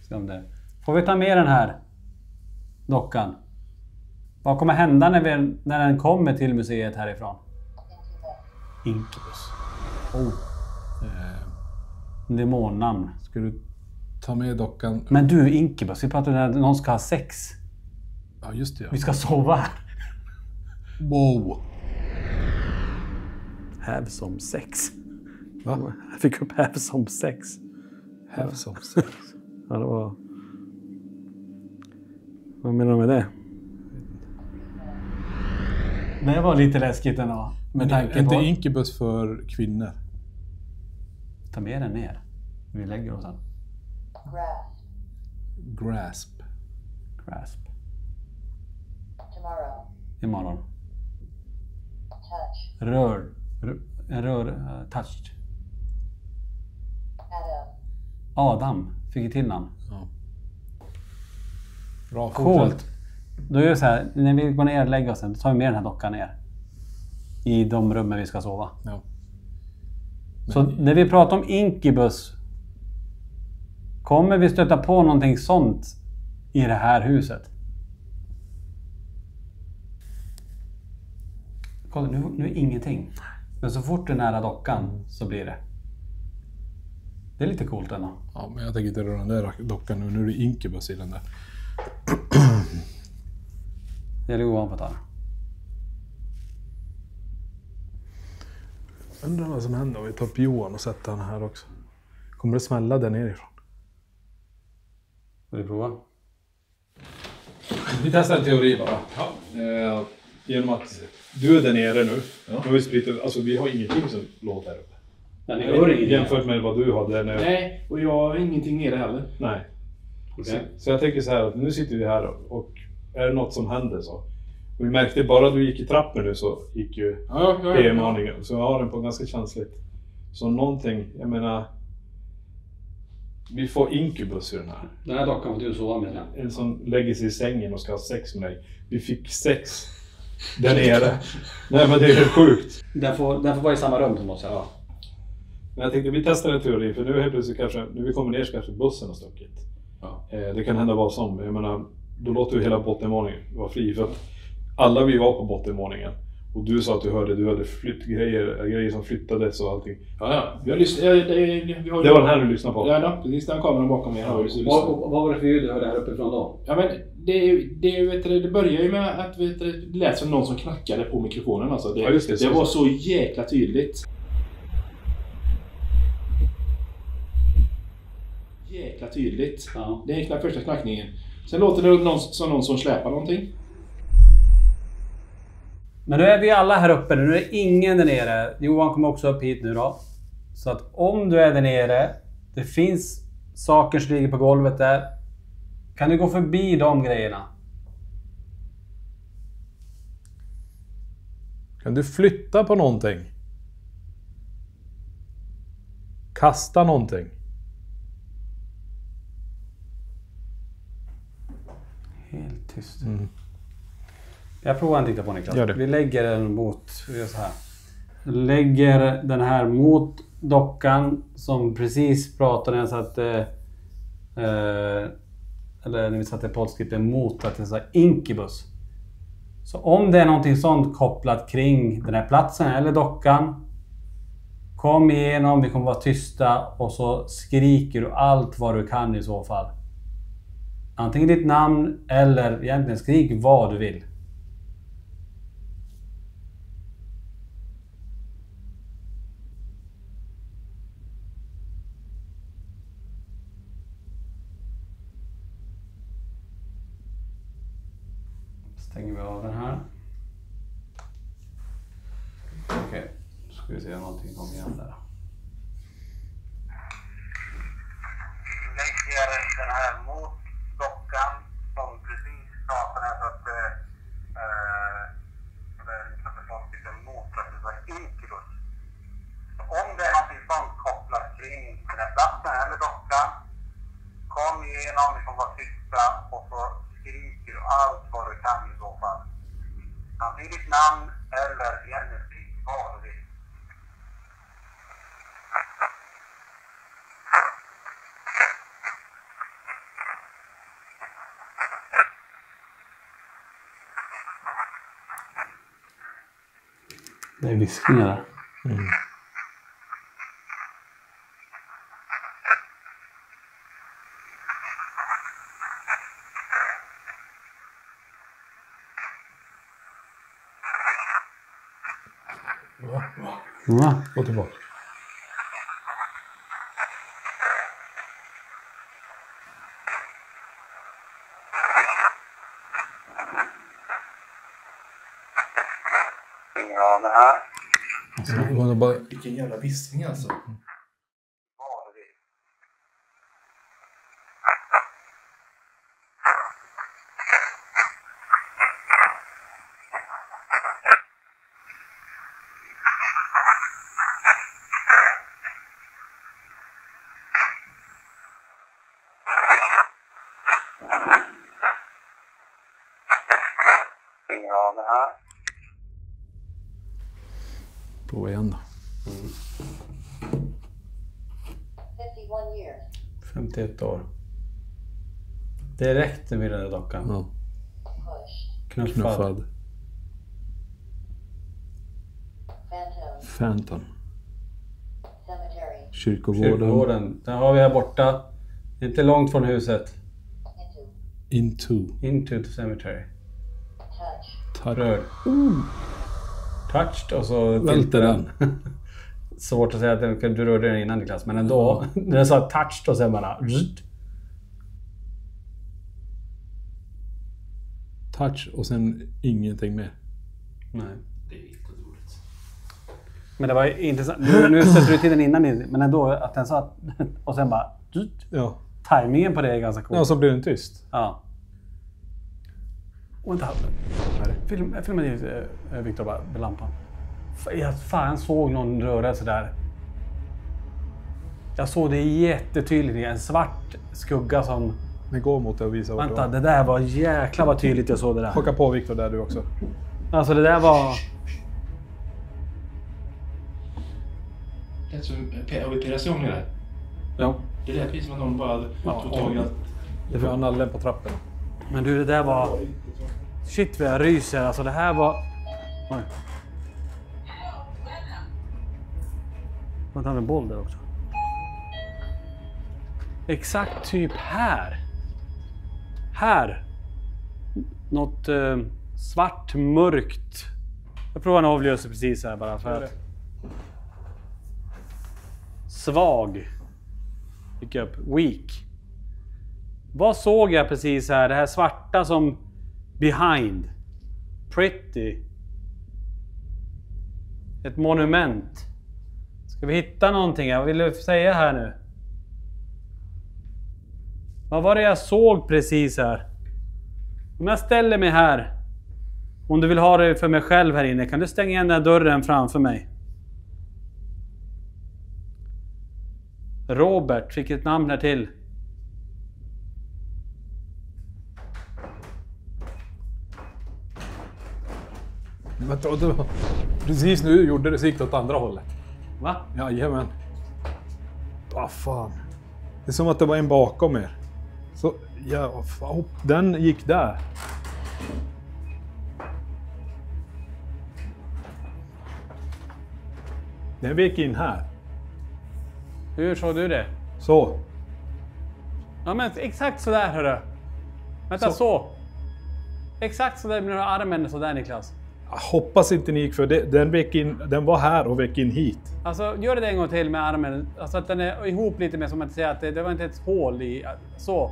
Se om det... Får vi ta med den här dockan? Vad kommer hända när den kommer till museet härifrån? Incubus. Demonnamn. Ska du ta med dockan? Men du, Incubus, vi pratade om att någon ska ha sex. Ja, just det. Ja. Vi ska sova här. Wow. Have some sex. Va? Jag fick upp have some sex. Have some sex. Ja, det var... Vad menar du med det? Det var lite läskigt ändå. Med tanke på... Inte incubus för kvinnor. Ta med den ner. Vi lägger oss sen. Grasp. Grasp. Tomorrow. Imorgon. Touch. Touched. Adam. Adam. Fick ett till namn. Ja. Bra. Coolt. Då gör vi så här. När vi går ner och lägger oss sen, då tar vi med den här dockan ner. I de rummen vi ska sova. Ja. Så när vi pratar om Incubus, kommer vi stöta på någonting sånt i det här huset? Kolla, nu är ingenting. Men så fort du är nära dockan så blir det. Det är lite coolt ändå. Ja, men jag tänker inte röra den där dockan nu. Nu är det incubus i den där. Det är det ovanpå där. Undrar vad som händer om vi tar upp Johan och sätter han här också. Kommer det smälla där nerifrån? Vill du prova? Vi testar en teori bara. Ja. Genom att du är där nere nu. Ja. Nu har vi spritt, alltså vi har ingenting som låter här uppe. Nej, ni hör ingenting. Jämfört med vad du hade. Nej, och jag har ingenting nere heller. Nej. Okay. Så jag tänker så här att nu sitter vi här och är det något som händer så. Och vi märkte bara du gick i trappen nu så gick ju PM-aningen. Så jag har den på ganska känsligt. Så någonting, jag menar... Vi får incubus i den här. Den här dockan får du sova med. En som lägger sig i sängen och ska ha sex med dig. Vi fick sex där nere. Nej men det är helt sjukt. Den får vara i samma rum som oss. Ja. Men jag tänkte vi testar en teori för nu helt plötsligt kanske, när vi kommer ner så kanske bussen har stuckit. Ja. Det kan hända vad som. Jag menar, då låter ju hela bottenvåningen vara fri för att alla vi var på bottenvåningen. Och du sa att du hade grejer som flyttades och allting. Ja. Vi har det var den här du lyssnade på? Ja, precis den kameran bakom mig. Vad var det för ljud du hörde här uppifrån då? Ja men det börjar ju med att det lät som någon som knackade på mikrofonen. Alltså. Det var så jäkla tydligt. Ja. Det är första knackningen. Sen låter det som någon som släpar någonting. Men nu är vi alla här uppe. Nu är det ingen där nere. Johan kommer också upp hit nu då. Så att om du är där nere, det finns saker som ligger på golvet där. Kan du gå förbi de grejerna? Kan du flytta på någonting? Kasta någonting? Helt tyst. Jag provar att titta på Niklas. Vi lägger den mot, vi gör så här. Lägger den här mot dockan som precis pratade när jag satte eller när vi satte poddskrippen mot att det sa Incubus. Så om det är någonting sånt kopplat kring den här platsen eller dockan, kom igenom, vi kommer vara tysta och så skriker du allt vad du kan i så fall. Antingen ditt namn eller egentligen skrik vad du vill. Stänger vi av den här. Okej, då ska vi se om någonting kommer igen där. Lägg ner den här motdockan som precis pratar här så att det är inte förstås lite motdockan för Inculus. Om det är någonting sånt kopplat kring den här platsen eller dockan, kom igenom, ni får vara tysta och så skriker du allt vad du kan i så fall. Antingen ditt namn eller energi, vad du vill. Det är viskningar där. Va? Gå tillbaka. Ja, det här. Hon har bara... Vilken jävla viskning alltså. Vad du vill. Ja, det här. Prova igen då. 51 years. 51 år. Direkt vid den där dockan. Ja. Pushed. Knuffad. Phantom. Phantom. Cemetery. Kyrkogården. Kyrkogården. Den har vi här borta. Inte långt från huset. Into. Into. Into the cemetery. Touch. Rörd. Touched och så Välter den. Svårt att säga att du rörde den innan, Niklas. Men ändå. När den sa touched och sen bara... Touch och sen ingenting mer. Nej. Det är inte roligt. Men det var intressant. Nu sätter du till den innan, men ändå att den sa... Och sen bara... Ja. Timingen på det är ganska cool. Ja, så blir den tyst. Ja. Och vänta. Filma det, Viktor, bara med lampan. Jag fan såg någon rörelse där. Jag såg det jättetydligt. En svart skugga som... Men gå mot det och visa vad det Vänta, var. det där var jäkla vad tydligt jag såg det där. Haka på Viktor där du också. Alltså det där var... Det är som... Har vi Peras gång där? Ja. Det där precis som att någon bara tog tag i allt. Det var nallen på trappen. Men du, det där var... Shit vad jag ryser. Alltså det här var... Oj. Man tar en boll där också. Exakt typ här. Här. Något svart, mörkt. Jag provar en avlöse precis här bara för att... Svag. Gick upp. Weak. Vad såg jag precis här? Det här svarta som... Behind. Pretty. Ett monument. Ska vi hitta någonting? Vad vill du säga här nu? Vad var det jag såg precis här? Om jag ställer mig här. Om du vill ha det för mig själv här inne. Kan du stänga igen den här dörren framför mig? Robert fick ett namn här till. Vänta, precis nu gjorde det sikt åt andra hållet. Va? Jajamän. Vad fan. Det är som att det var en bakom er. Så, ja, fan, den gick där. Den vek in här. Hur såg du det? Så. Ja men exakt så där hörru. Vänta så. Exakt så där med armen så där Niklas. Jag hoppas inte ni gick för det. Den vek in, den var här och vek in hit. Alltså gör det en gång till med armen. Alltså att den är ihop lite mer som att säga att det var inte ett hål i. Så.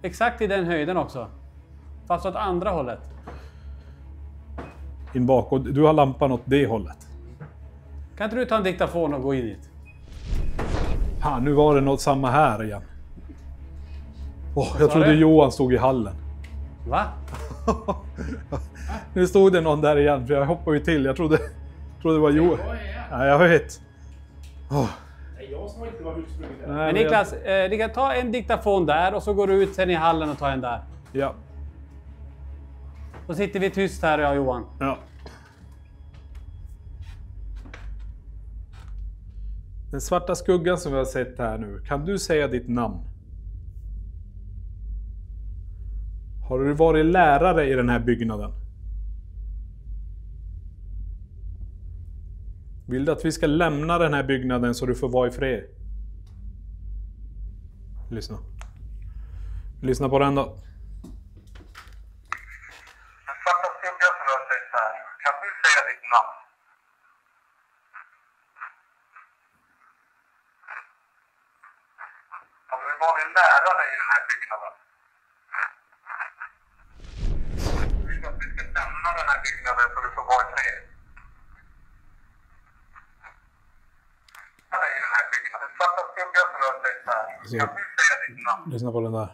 Exakt i den höjden också. Fast åt andra hållet. In bak och du har lampan åt det hållet. Kan inte du ta en diktafon och gå in dit? Nu var det något samma här igen. Jag trodde Johan stod i hallen. Va? Nu stod det någon där igen, för jag hoppade ju till. Jag trodde det var Johan. Ja, jag vet. Jag som inte var utsprungit. Men Niklas, ni kan ta en diktafon där och så går du ut sen i hallen och tar en där. Ja. Då sitter vi tyst här, jag och Johan. Ja. Den svarta skuggan som vi har sett här nu. Kan du säga ditt namn? Har du varit lärare i den här byggnaden? Vill du att vi ska lämna den här byggnaden så du får vara i fred? Lyssna. Lyssna på den då. Den svarta skuggan som jag har sett här. Kan du säga ditt namn? Har du varit lärare i den här byggnaden? Vill du att vi ska lämna den här byggnaden så du får vara i fred? I den här byggnaden. Den svarta skuggan som jag har sett här. Kan du säga ditt namn? Lyssna på den där.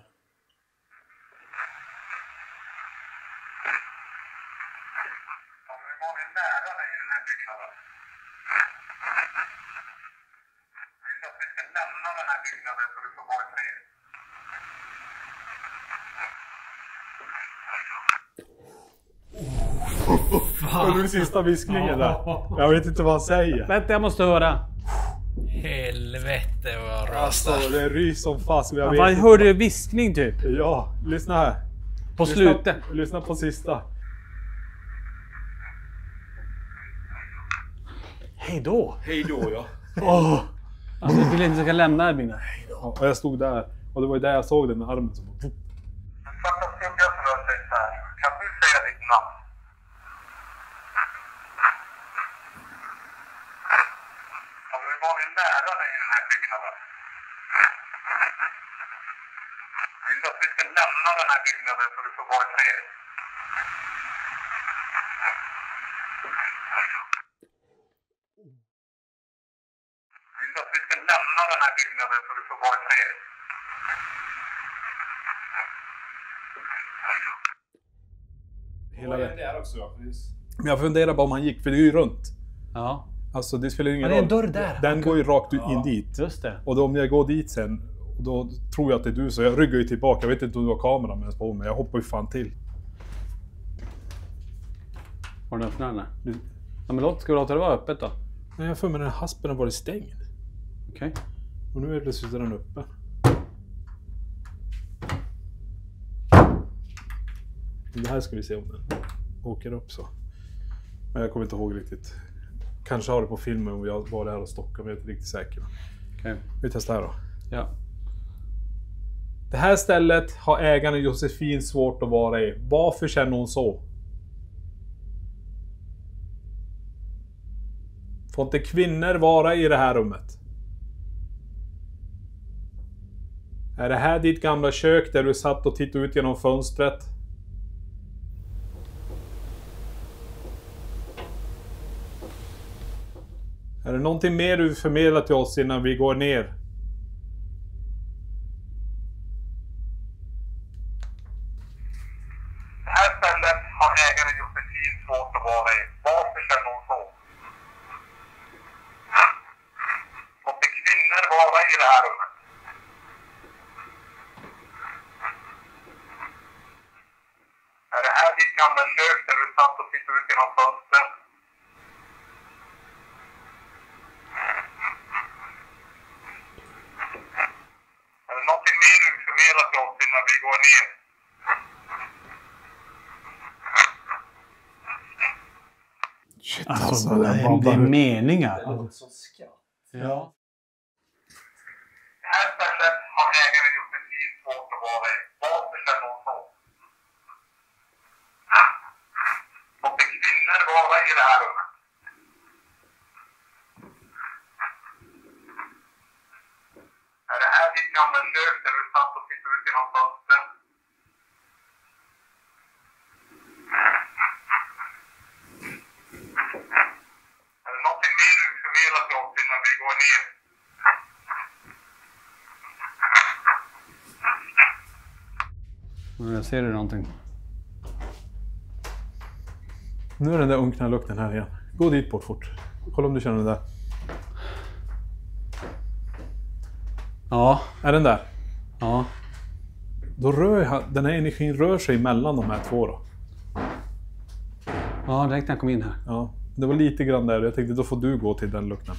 Har du varit lärare i den här byggnaden? Vill du att vi ska lämna den här byggnaden så du får vara i fred? Hörde du sista viskningen där? Jag vet inte vad han säger. Vänta, jag måste höra. Helvete vad Alltså, det rys som fast. Man hörde ju viskning typ. Ja, lyssna här. På slutet. Lyssna på sista. Hej då. Hej då, ja. Alltså, jag vill inte ska lämna här byggnaden. Ja, och jag stod där. Och det var ju där jag såg den med armen som... Den svarta skuggan som jag har sett här. Kan du säga ditt namn? Har du varit lärare i den här byggnaden? Vill du att vi ska lämna den här byggnaden så du får vara i fred? Vill du att vi ska lämna den här byggnaden så du får vara i fred? Hela där också. Men jag funderar bara om han gick, för det är ju runt. Ja. Alltså det spelar ju ingen roll. roll. Det är en dörr där. Den går ju rakt in dit. Just det. Och då, om jag går dit sen, då tror jag att det är du, så jag ryggar ju tillbaka. Jag vet inte om du har kameran med på mig. Jag hoppar ju fan till. Har den öppnat den? Ja, men ska vi låta det vara öppet då? Nej, jag får med den haspen har varit stängd. Okej. Och nu är det plötsligt den uppe. Det här ska vi se om den åker upp så. Men jag kommer inte ihåg riktigt. Kanske har det på filmen om jag var där och stockade, men jag är inte riktigt säker. Okej. Vi testar här då. Ja. Det här stället har ägaren Josefin svårt att vara i. Varför känner hon så? Får inte kvinnor vara i det här rummet? Är det här ditt gamla kök där du satt och tittade ut genom fönstret? Är det någonting mer du förmedlar till oss innan vi går ner? Det här stället har ägaren Josefin svårt att vara i. Varför känner hon så? Måste kvinnor vara i det här rummet? Är det här ditt gamla kök där du satt och tittade ut genom fönstret? Är det någonting mer du förmedlar till oss innan vi går ner? Shit, alltså det är meningar. Ja. Det här stället har ägaren Josefin svårt att vara i. Varför känner hon så? Måste kvinnor vara i det här rummet? Är det här ditt gamla kök där du satt och tittade ut genom fönstret? Är det någonting mer du förmedlar till oss innan vi går ner? Jag ser du någonting? Nu är den där unkna lukten här igen. Gå dit bort fort. Kolla om du känner den där. Ja. Är den där? Ja. Då den här energin rör sig mellan de här två då. Ja, direkt när jag kom in här. Ja, det var lite grann där. Jag tänkte då får du gå till den lukten.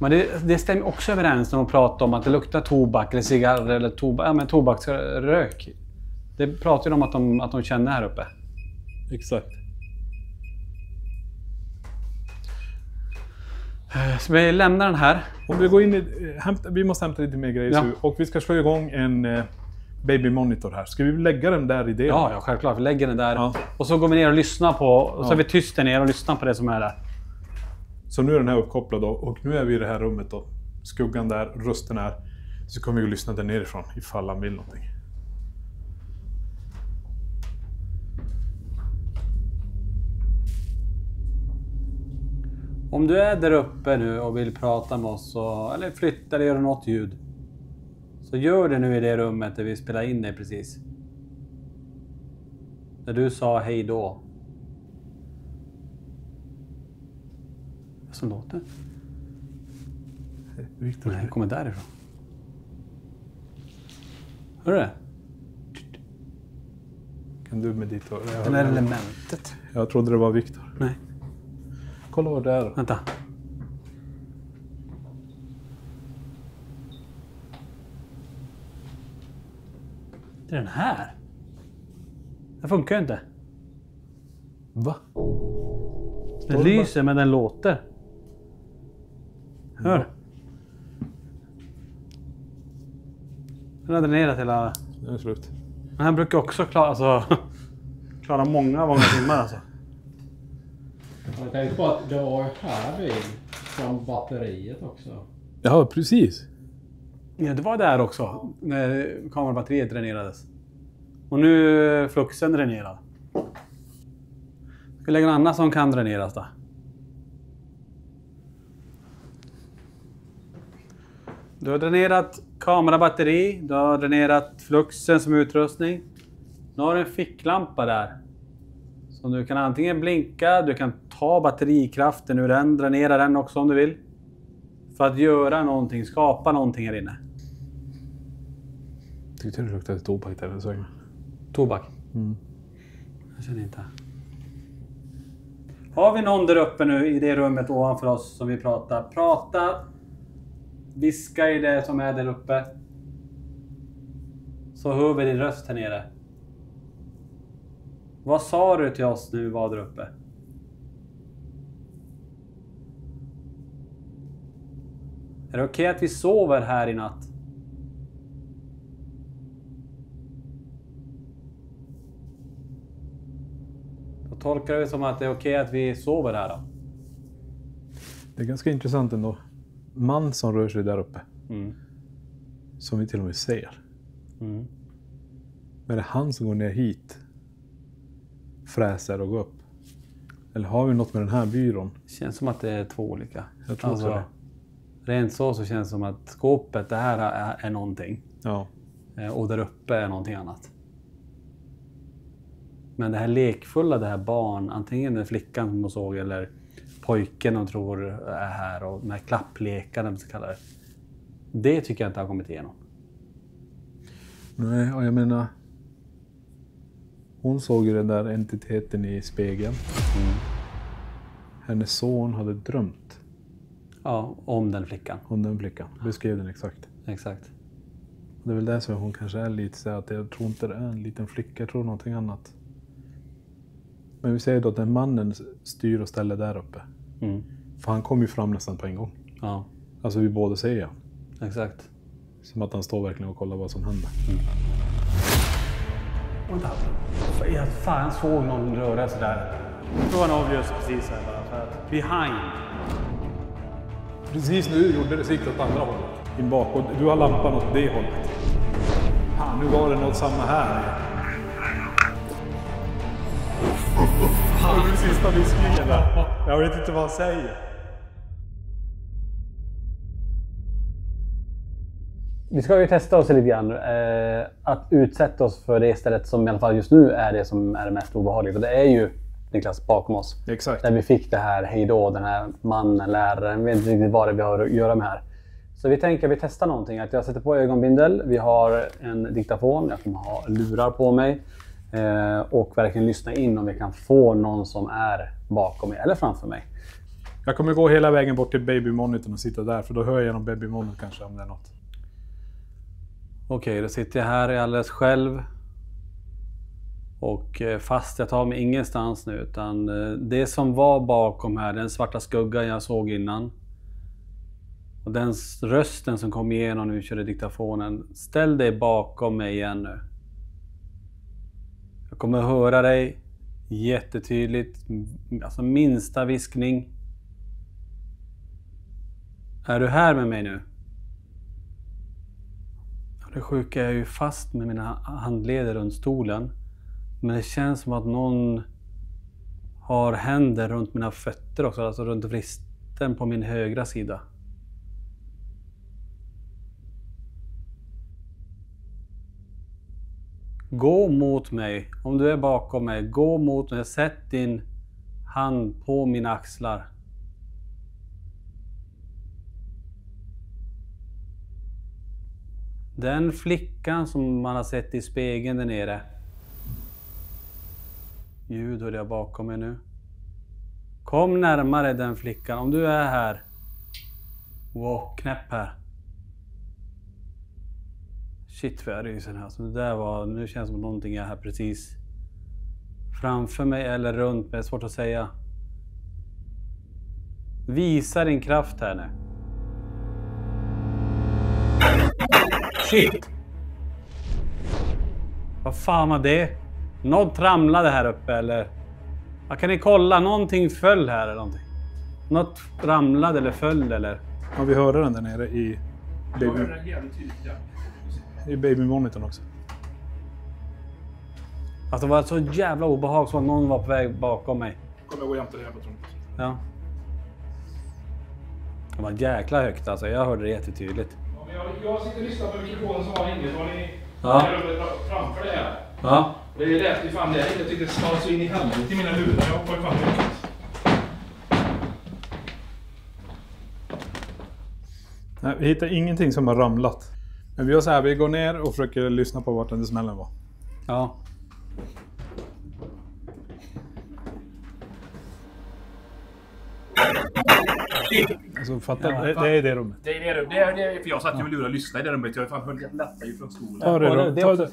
Men det stämmer också överens när de pratar om att det luktar tobak eller cigarr eller tobaksrök. Det pratar ju om att de känner här uppe. Exakt. Så vi lämnar den här. Om vi går in vi måste hämta lite mer grejer. Ja. Och vi ska slå igång en baby monitor här. Ska vi lägga den där i det? Ja, självklart. Vi lägger den där. Ja. Och så går vi ner och lyssnar på... Och så är vi tysta ner och lyssnar på det som är där. Så nu är den här uppkopplad då. Och nu är vi i det här rummet då. Skuggan där, rösten är. Så kommer vi att lyssna där nerifrån ifall han vill någonting. Om du är där uppe nu och vill prata med oss eller flytta eller göra något ljud. Så gör det nu i det rummet där vi spelar in det precis. Där du sa hej då. Vad som låter? Victor. Nej, det kommer därifrån. Hör du det? Kan du med ditt... Det där elementet. Jag trodde det var Victor. Nej. Kolla vad det är. Vänta. Det är den här. Det funkar ju inte. Va? Den lyser men den låter. Hör. Den har dränerat hela... Den är slut. Men han brukar också klara många timmar alltså. Jag tänkte på att det var här vid från batteriet också. Ja, precis. Ja, det var där också när kamerabatteriet dränerades. Och nu är fluxen dränerad. Ska vi lägga någon annan som kan dräneras då? Du har dränerat kamerabatteri, du har dränerat fluxen som utrustning. Nu har du en ficklampa där. Så du kan antingen blinka, du kan ta batterikraften ur den, dränera den också om du vill. För att göra någonting, skapa någonting här inne. Tyckte det luktade tobak där, så. Tobak? Mm. Jag känner inte. Har vi någon där uppe nu i det rummet ovanför oss som vi pratar? Prata. Viska i det som är där uppe. Så hör vi din röst här nere. Vad sa du till oss när vi var där uppe? Är det okej att vi sover här i natt? Då tolkar vi som att det är okej att vi sover här då. Det är ganska intressant ändå. Man som rör sig där uppe. Mm. Som vi till och med ser. Mm. Men det är han som går ner hit. Fräser och går upp. Eller har vi något med den här byrån? Det känns som att det är två olika. Jag tror så. Rent så känns det som att skåpet, det här är någonting. Ja. Och där uppe är någonting annat. Men det här lekfulla, det här barn, antingen den flickan som de såg eller pojken de tror är här och de här klapplekarna så kallar det. Det tycker jag inte har kommit igenom. Nej, och jag menar... Hon såg ju den där entiteten i spegeln. Mm. Hennes son hade drömt. Ja, om den flickan. Om den flickan. Beskrev den exakt. Exakt. Det är väl där så hon kanske är lite så att jag tror inte det är en liten flicka, jag tror någonting annat. Men vi säger då att den mannen styr och ställer där uppe. Mm. För han kom ju fram nästan på en gång. Ja. Alltså vi båda ser han. Exakt. Som att han står verkligen och kollar vad som händer. Mm. Vänta. Jag fan såg någon rörelse där. Jag tror han avgörs precis här bara. För att behind. Precis nu gjorde det sikt åt andra hållet. In bakåt. Du har lampan åt det hållet. Fan, nu var det något samma här. Fan, det är sista viskningen där. Jag vet inte vad han säger. Vi ska ju testa oss lite grann. Att utsätta oss för det stället som i alla fall just nu är det som är det mest obehagliga. Och det är ju Niklas bakom oss. Exakt. Där vi fick det här hejdå, den här mannen, läraren. Vi vet inte riktigt vad det vi har att göra med här. Så vi tänker att vi testar någonting. Att jag sätter på ögonbindel. Vi har en diktafon. Jag kommer ha lurar på mig. Och verkligen lyssna in om vi kan få någon som är bakom mig eller framför mig. Jag kommer gå hela vägen bort till babymonitorn och sitta där. För då hör jag genom babymonitorn kanske om det är något. Okej, då sitter jag här alldeles själv. Och fast jag tar mig ingenstans nu. Utan det som var bakom här, den svarta skuggan jag såg innan. Och den rösten som kom igenom när vi körde diktafonen. Ställ dig bakom mig igen nu. Jag kommer höra dig jättetydligt. Alltså minsta viskning. Är du här med mig nu? Det sjuka är ju fast med mina handleder runt stolen. Men det känns som att någon har händer runt mina fötter också. Alltså runt vristen på min högra sida. Gå mot mig. Om du är bakom mig, gå mot mig. Sätt din hand på mina axlar. Den flickan som man har sett i spegeln där nere. Ljud hör jag bakom mig nu. Kom närmare den flickan. Om du är här. Wow, knäpp här. Shit vad jag ryser här. Så det där var, nu känns det som någonting är här precis framför mig eller runt mig. Det är svårt att säga. Visa din kraft här nu. Shit! Vad fan var det? Något ramlade här uppe eller? Ja, kan ni kolla? Någonting föll här eller någonting. Något ramlade eller föll eller? Ja, vi hörde den där nere i babymonitorn också. Alltså det var så jävla obehag som att någon var på väg bakom mig. Kommer jag gå jämte det här patronet? Ja. Det var jäkla högt alltså. Jag hörde det jättetydligt. Jag sitter och lyssnar på mikrofonen som var inne. Så var ni framför det här. Ja. Det lät ju fan det. Jag tyckte det skall så in i helvete i mina lurar. Jag hoppar ju fan mycket. Nej, vi hittar ingenting som har ramlat. Men vi gör så här, vi går ner och försöker lyssna på vart den smällen var. Ja. Alltså fattar det är det rummet. Det är för jag satt ju och lurade och lyssnade i det rummet. Jag fan höll lätta ju från stolen.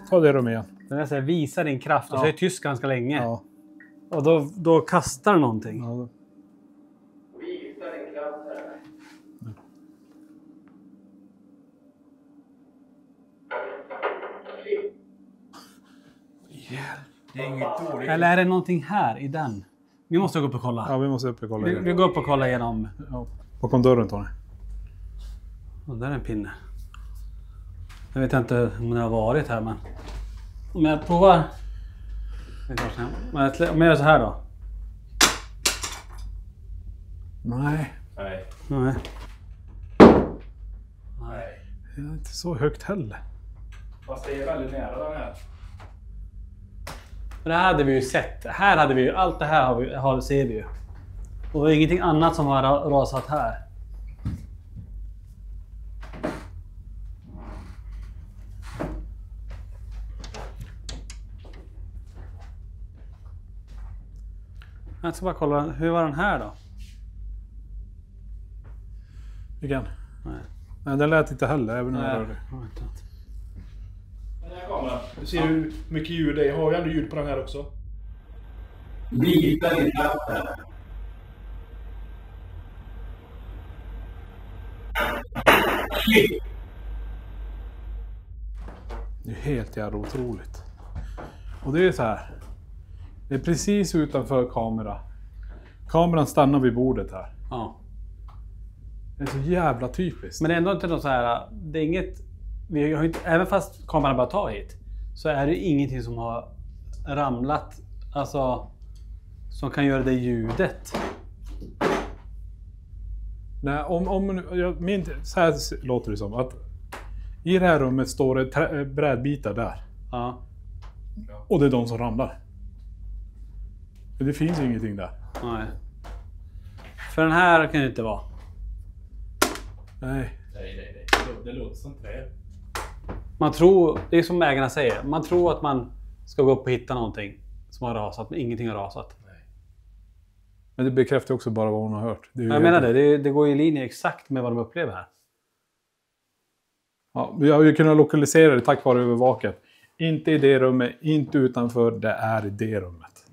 Ta det rummet igen. Den är så här, visa din kraft och så är det tyst ganska länge. Ja. Och då kastar den någonting. Ja, då. Visa din kraft här. Det är inget dåligt. Eller är det någonting här i den? Vi måste gå upp och kolla. Ja, vi måste upp och kolla. Vi går upp och kollar igenom. Ja. Bakom dörren, Tony. Och där är en pinne. Jag vet inte om den har varit här, men... Om jag provar... Om jag gör så här då? Nej. Nej. Nej. Det är inte så högt heller. Fast det är väldigt nära den här. Men det här hade vi ju sett. Här hade vi ju... Allt det här ser vi ju. Och det är ingenting annat som har rasat här. Jag ska bara kolla. Hur var den här då? Vilken? Nej. Nej, den lät inte heller. Även när jag rörde. Den här kameran. Du ser hur mycket ljud det är. Jag har ju ändå ljud på den här också. Vita i natten. Det är helt jävla otroligt. Och det är så här. Det är precis utanför kamera. Kameran stannar vid bordet här. Ja. Det är så jävla typiskt. Men det är ändå inte något så här. Det är inget... Vi har inte, även fast kameran bara tar hit. Så är det ingenting som har ramlat. Alltså... Som kan göra det ljudet. Nej, så här låter det som att I det här rummet står det brädbitar där. Ja. Och det är de som ramlar. Men det finns ingenting där. Nej. För den här kan det inte vara. Nej. Nej. Det låter som trä. Man tror, det är som ägarna säger, man tror att man ska gå upp och hitta någonting som har rasat, men ingenting har rasat. Nej. Men det bekräftar också bara vad hon har hört. Jag menar det går i linje exakt med vad de upplever här. Ja, vi har ju kunnat lokalisera det tack vare övervaket. Inte i det rummet, inte utanför, det är i det rummet.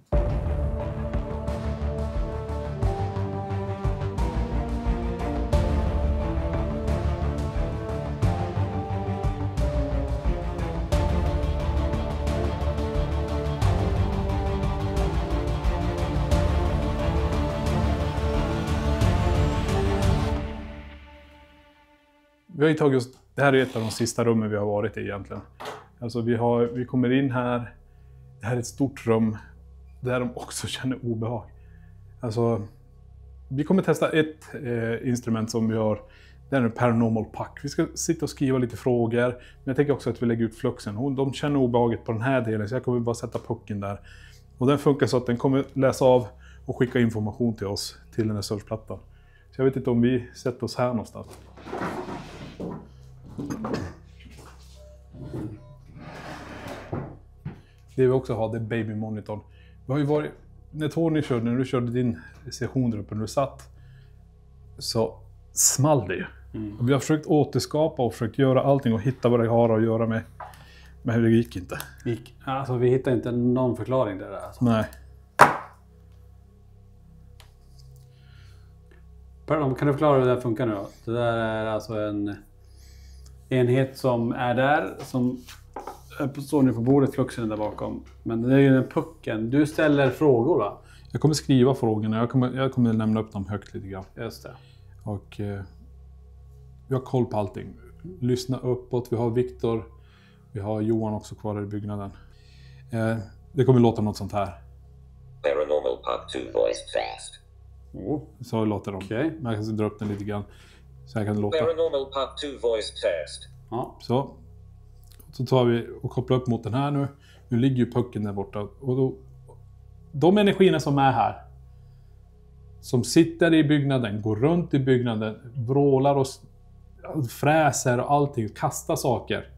Vi har ju tagit oss, det här är ett av de sista rummen vi har varit i egentligen. Alltså vi kommer in här, det här är ett stort rum där de också känner obehag. Alltså, vi kommer testa ett instrument som vi har, det är en paranormal pack. Vi ska sitta och skriva lite frågor, men jag tänker också att vi lägger ut fluxen. De känner obehaget på den här delen, så jag kommer bara sätta pucken där. Och den funkar så att den kommer läsa av och skicka information till oss, till den här surfplattan. Så jag vet inte om vi sätter oss här någonstans. Det vi också har, det är baby monitorn. Vi har ju varit, när du körde din session där uppe, när du satt, så small det ju. Och vi har försökt återskapa och försökt göra allting och hitta vad det har att göra med. Men det gick inte. Alltså vi hittar inte någon förklaring där. Alltså. Nej. Kan du förklara hur det där funkar nu då? Det där är alltså en enhet som är där, som står nu på bordet, fluxen där bakom. Men det är ju den pucken. Du ställer frågor va? Jag kommer skriva frågorna, jag kommer lämna upp dem högt lite grann. Just det. Och vi har koll på allting. Lyssna uppåt, vi har Viktor, vi har Johan också kvar i byggnaden. Det kommer låta något sånt här. Paranormal Part 2 voice fast. Så låter de. Okay. Man kan dra upp den lite grann. Så här kan det låta. Paranormal Part 2 voice fast. Ja. Så tar vi och kopplar upp mot den här nu. Nu ligger ju pucken där borta. Och då, de energierna som är här, som sitter i byggnaden, går runt i byggnaden, vrålar och fräser och allting, kastar saker.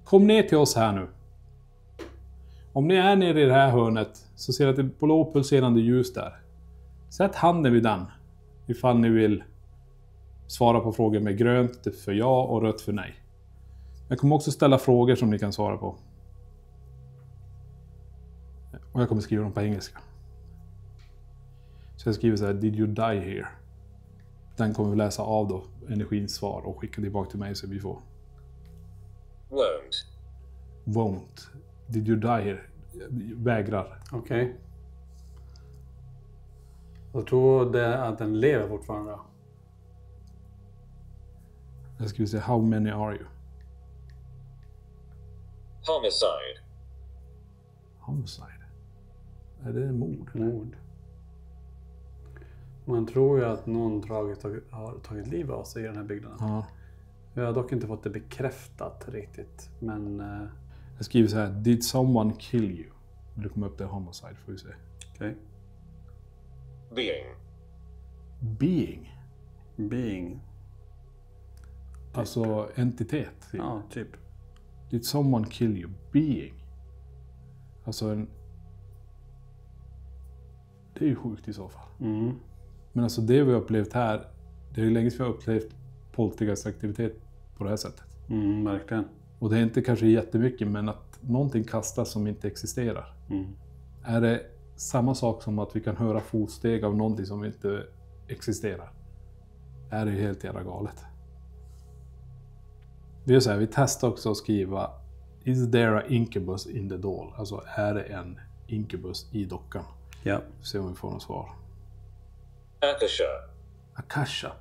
Kom ner till oss här nu. Om ni är nere i det här hörnet så ser att det är blå pulserande ljus där. Sätt handen vid den ifall ni vill svara på frågor med grönt för ja och rött för nej. Jag kommer också ställa frågor som ni kan svara på. Och jag kommer skriva dem på engelska. Så jag skriver så här: Did you die here? Den kommer vi läsa av då, energins svar, och skicka tillbaka till mig så vi får. Won't. Did you die here? Vägrar. Okej. Jag tror det att den lever fortfarande då. Jag skulle säga, how many are you? Homicide. Är det mord? Man tror ju att någon har tagit liv av sig i den här byggnaden. Ja. Jag har dock inte fått det bekräftat riktigt, men... Jag skriver så här: Did someone kill you? Det kommer upp det homicide, får vi se. Okej. Being. Alltså entitet. Ja, typ. Did someone kill you? Being. Alltså en... Det är ju sjukt i så fall. Men alltså det vi har upplevt här, det är ju länge sedan vi har upplevt poltergeistaktivitet på det här sättet. Verkligen. Och det är inte kanske jättemycket, men att någonting kastas som inte existerar. Är det samma sak som att vi kan höra fotsteg av någonting som inte existerar? Är det ju helt jävla galet. Vi gör så här, vi testar också att skriva: Is there a incubus in the doll? Alltså, är det en incubus i dockan? Ja. Se om vi får något svar. Akasha.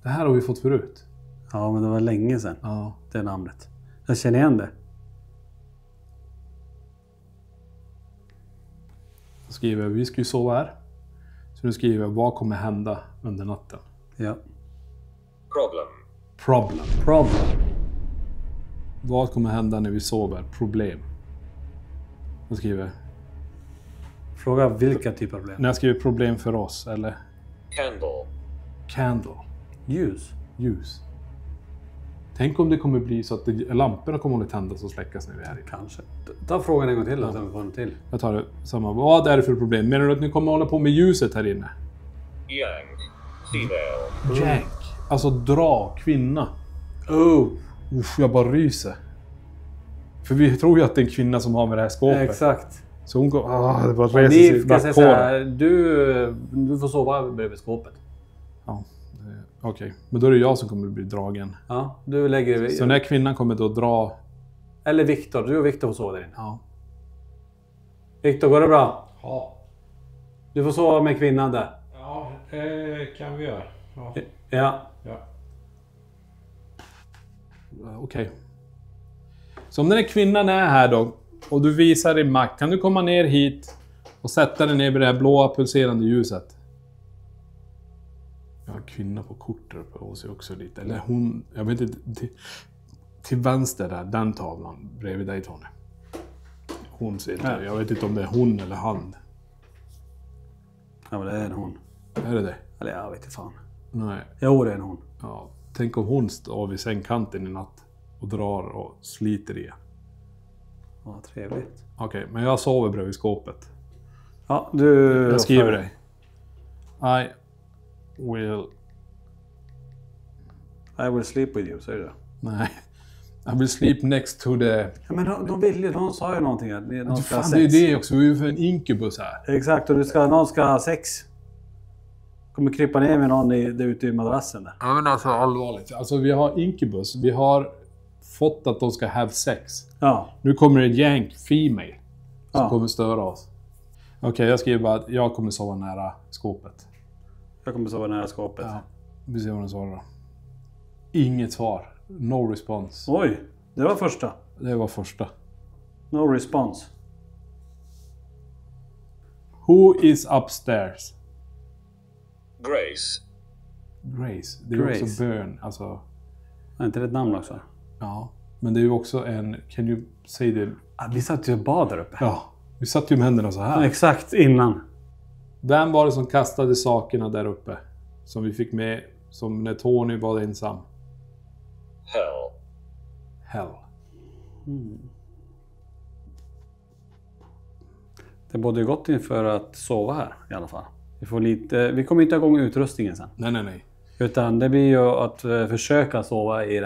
Det här har vi fått förut. Ja, men det var länge sedan. Ja. Det namnet. Jag känner igen det. Så skriver jag: vi ska ju sova här. Så nu skriver jag: vad kommer hända under natten? Ja. Problem. Vad kommer hända när vi sover? Problem. Jag skriver. Fråga vilka typer av problem? När jag skriver problem för oss, eller? Candle. Ljus. Tänk om det kommer bli så att lamporna kommer att tändas och släckas när vi är här. Kanske. Ta frågan en gång till då, så vi får en till. Jag tar det samma. Vad är det för problem? Menar du att ni kommer att hålla på med ljuset här inne? Jank. Alltså dra, kvinna. Usch, jag bara ryser. För vi tror ju att det är en kvinna som har med det här skåpet. Exakt. Så hon går... det bara reser sig. Du får sova bredvid skåpet. Ja, okej. Men då är det jag som kommer att bli dragen. Ja, du lägger... Så när kvinnan kommer då dra... Eller Viktor, du och Viktor får sova där inne. Ja. Viktor, går det bra? Ja. Du får sova med kvinnan där. Ja, kan vi göra. Ja. Ja. Okej. Så om den här kvinnan är här då och du visar din makt, kan du komma ner hit och sätta dig ner vid det här blåa pulserande ljuset? Jag har en kvinna på kortet uppe och ser också lite. Eller hon, jag vet inte, till vänster där, den tavlan bredvid dig, Tony. Hon ser inte, jag vet inte om det är hon eller han. Ja, men det är en hon. Är det det? Eller jag vet inte fan. Nej. Jo, det är en hon. Ja, tänk om hon står vid sängkanten i natt och drar och sliter i. Ja, trevligt. Okej, men jag sover bredvid skåpet. Ja, du... Jag skriver dig. I will sleep with you, säger du. Nej. I will sleep next to the... Ja, men de sa ju någonting. De ska fan, det är det också. Vi är för en inkubus här. Exakt, och någon ska ha sex. Kommer krypa ner med någon ute i madrassen där. Ja, men alltså allvarligt. Alltså vi har inkubus. Vi har fått att de ska have sex. Ja. Nu kommer det jank female som kommer störa oss. Okej, jag skriver bara att jag kommer sova nära skåpet. Jag kommer sova nära skåpet. Ja. Vi ser vad den svarar då. Inget svar. No response. Oj, det var första. Det var första. No response. Who is upstairs? Grace. Det är Grace. också burn. Alltså... Är inte det ett namn också? Ja, men det är ju också en... Can you say det? Vi satt ju och bad där uppe. Ja, vi satt ju med händerna så här. Exakt, innan. Vem var det som kastade sakerna där uppe? Som vi fick med, som när Tony var ensam. Hell. Det borde ju gått inför att sova här i alla fall. Vi kommer inte igång utrustningen sen. Nej. Utan det blir ju att försöka sova i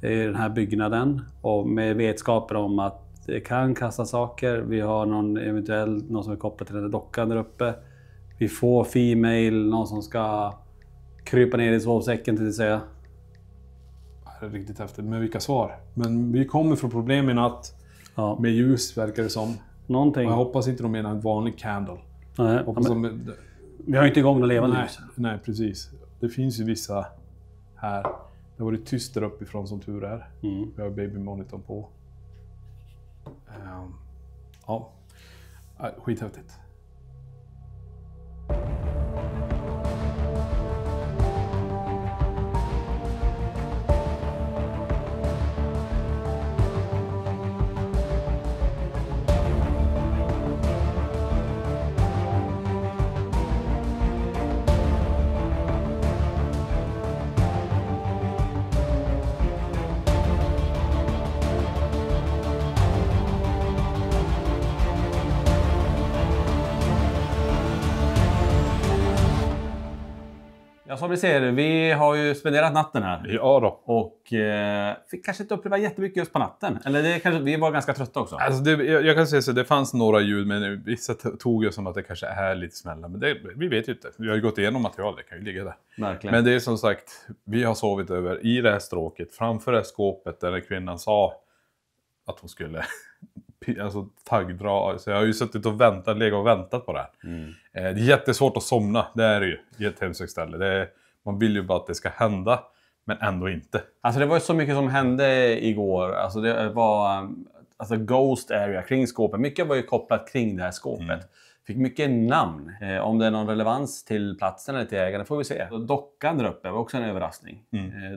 den här byggnaden. Och med vetskapen om att det kan kasta saker. Vi har någon som är kopplad till den där dockan där uppe. Vi får female, någon som ska krypa ner i sovsäcken till att säga. Det är riktigt häftigt. Men vilka svar? Men vi kommer från problemen att med ljus verkar det som. Någonting. Och jag hoppas inte de menar en vanlig candle. Nej, vi har inte igång någon levande ljus. Nej, precis. Det finns ju vissa här. Det har varit tyst där uppifrån som tur är. Vi har babymonitorn på. Skithäftigt. Ja, som vi ser, vi har ju spenderat natten här. Ja då. Och fick kanske inte uppleva jättemycket just på natten. Eller vi var ganska trötta också. Alltså jag kan säga så, det fanns några ljud, men vissa tog ju som att det kanske är lite smälla. Men vi vet ju inte. Vi har ju gått igenom material, det kan ju ligga där. Verkligen. Men det är som sagt, vi har sovit över i det här stråket, framför det här skåpet där kvinnan sa att hon skulle taggdra. Så jag har ju suttit och legat och väntat på det här. Det är jättesvårt att somna, det är det ju i ett hemsökt ställe. Man vill ju bara att det ska hända, men ändå inte. Alltså det var ju så mycket som hände igår. Alltså det var ghost area kring skåpet. Mycket var ju kopplat kring det här skåpet. Fick mycket namn. Om det är någon relevans till platsen eller till ägaren får vi se. Dockan där uppe var också en överraskning.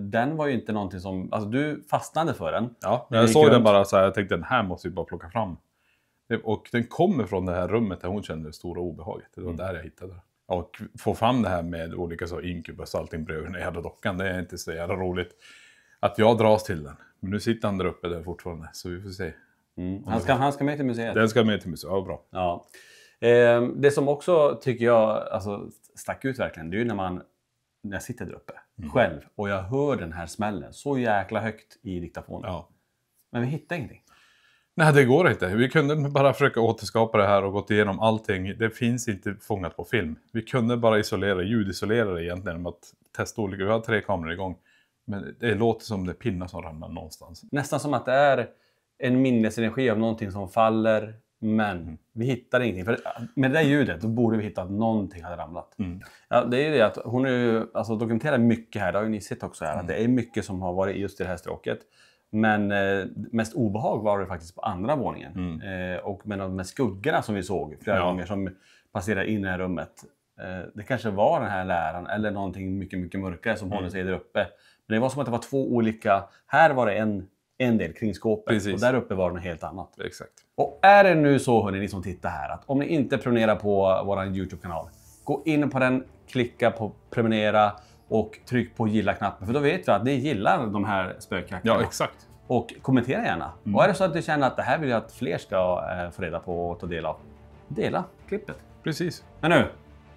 Den var ju inte någonting som... Alltså du fastnade för den. Ja, jag såg den bara så här. Jag tänkte den här måste vi bara plocka fram. Och den kommer från det här rummet där hon kände det stora obehaget. Det var där jag hittade det. Och få fram det här med olika så inkubus och allting bredvid den jävla dockan. Det är inte så jävla roligt att jag dras till den. Men nu sitter han där uppe där fortfarande. Så vi får se. Han ska med till museet. Den ska med till museet, ja bra. Ja. Det som också tycker jag alltså, stack ut verkligen. Det är ju när jag sitter där uppe själv. Och jag hör den här smällen så jäkla högt i diktafonen. Ja. Men vi hittar ingenting. Nej, det går inte. Vi kunde bara försöka återskapa det här och gått igenom allting. Det finns inte fångat på film. Vi kunde bara ljudisolera det egentligen med att testa olika. Vi har 3 kameror igång. Men det låter som det är pinnar som ramlar någonstans. Nästan som att det är en minnesenergi av någonting som faller. Men vi hittar ingenting. För med det där ljudet då borde vi hitta att någonting hade ramlat. Ja, det är ju det att hon är ju, alltså, dokumenterar mycket här. Det har ju ni sett också här. Att det är mycket som har varit just i det här stråket. Men mest obehag var det faktiskt på andra våningen. Och med de skuggorna som vi såg flera gånger som passerade in i det här rummet. Det kanske var den här läraren eller någonting mycket, mycket mörkare som håller sig där uppe. Men det var som att det var 2 olika. Här var det en del kring skåpet. Precis. Och där uppe var det något helt annat. Exakt. Och är det nu så, hörni, ni som tittar här, att om ni inte prenumererar på vår YouTube-kanal, gå in på den, klicka på prenumerera och tryck på gilla-knappen. För då vet vi att ni gillar de här spökjakterna. Ja, exakt. Och kommentera gärna. Och är det så att du känner att det här vill jag att fler ska få reda på och ta del av, dela klippet. Precis. Men nu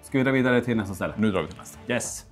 ska vi dra vidare till nästa ställe. Nu drar vi till nästa. Yes.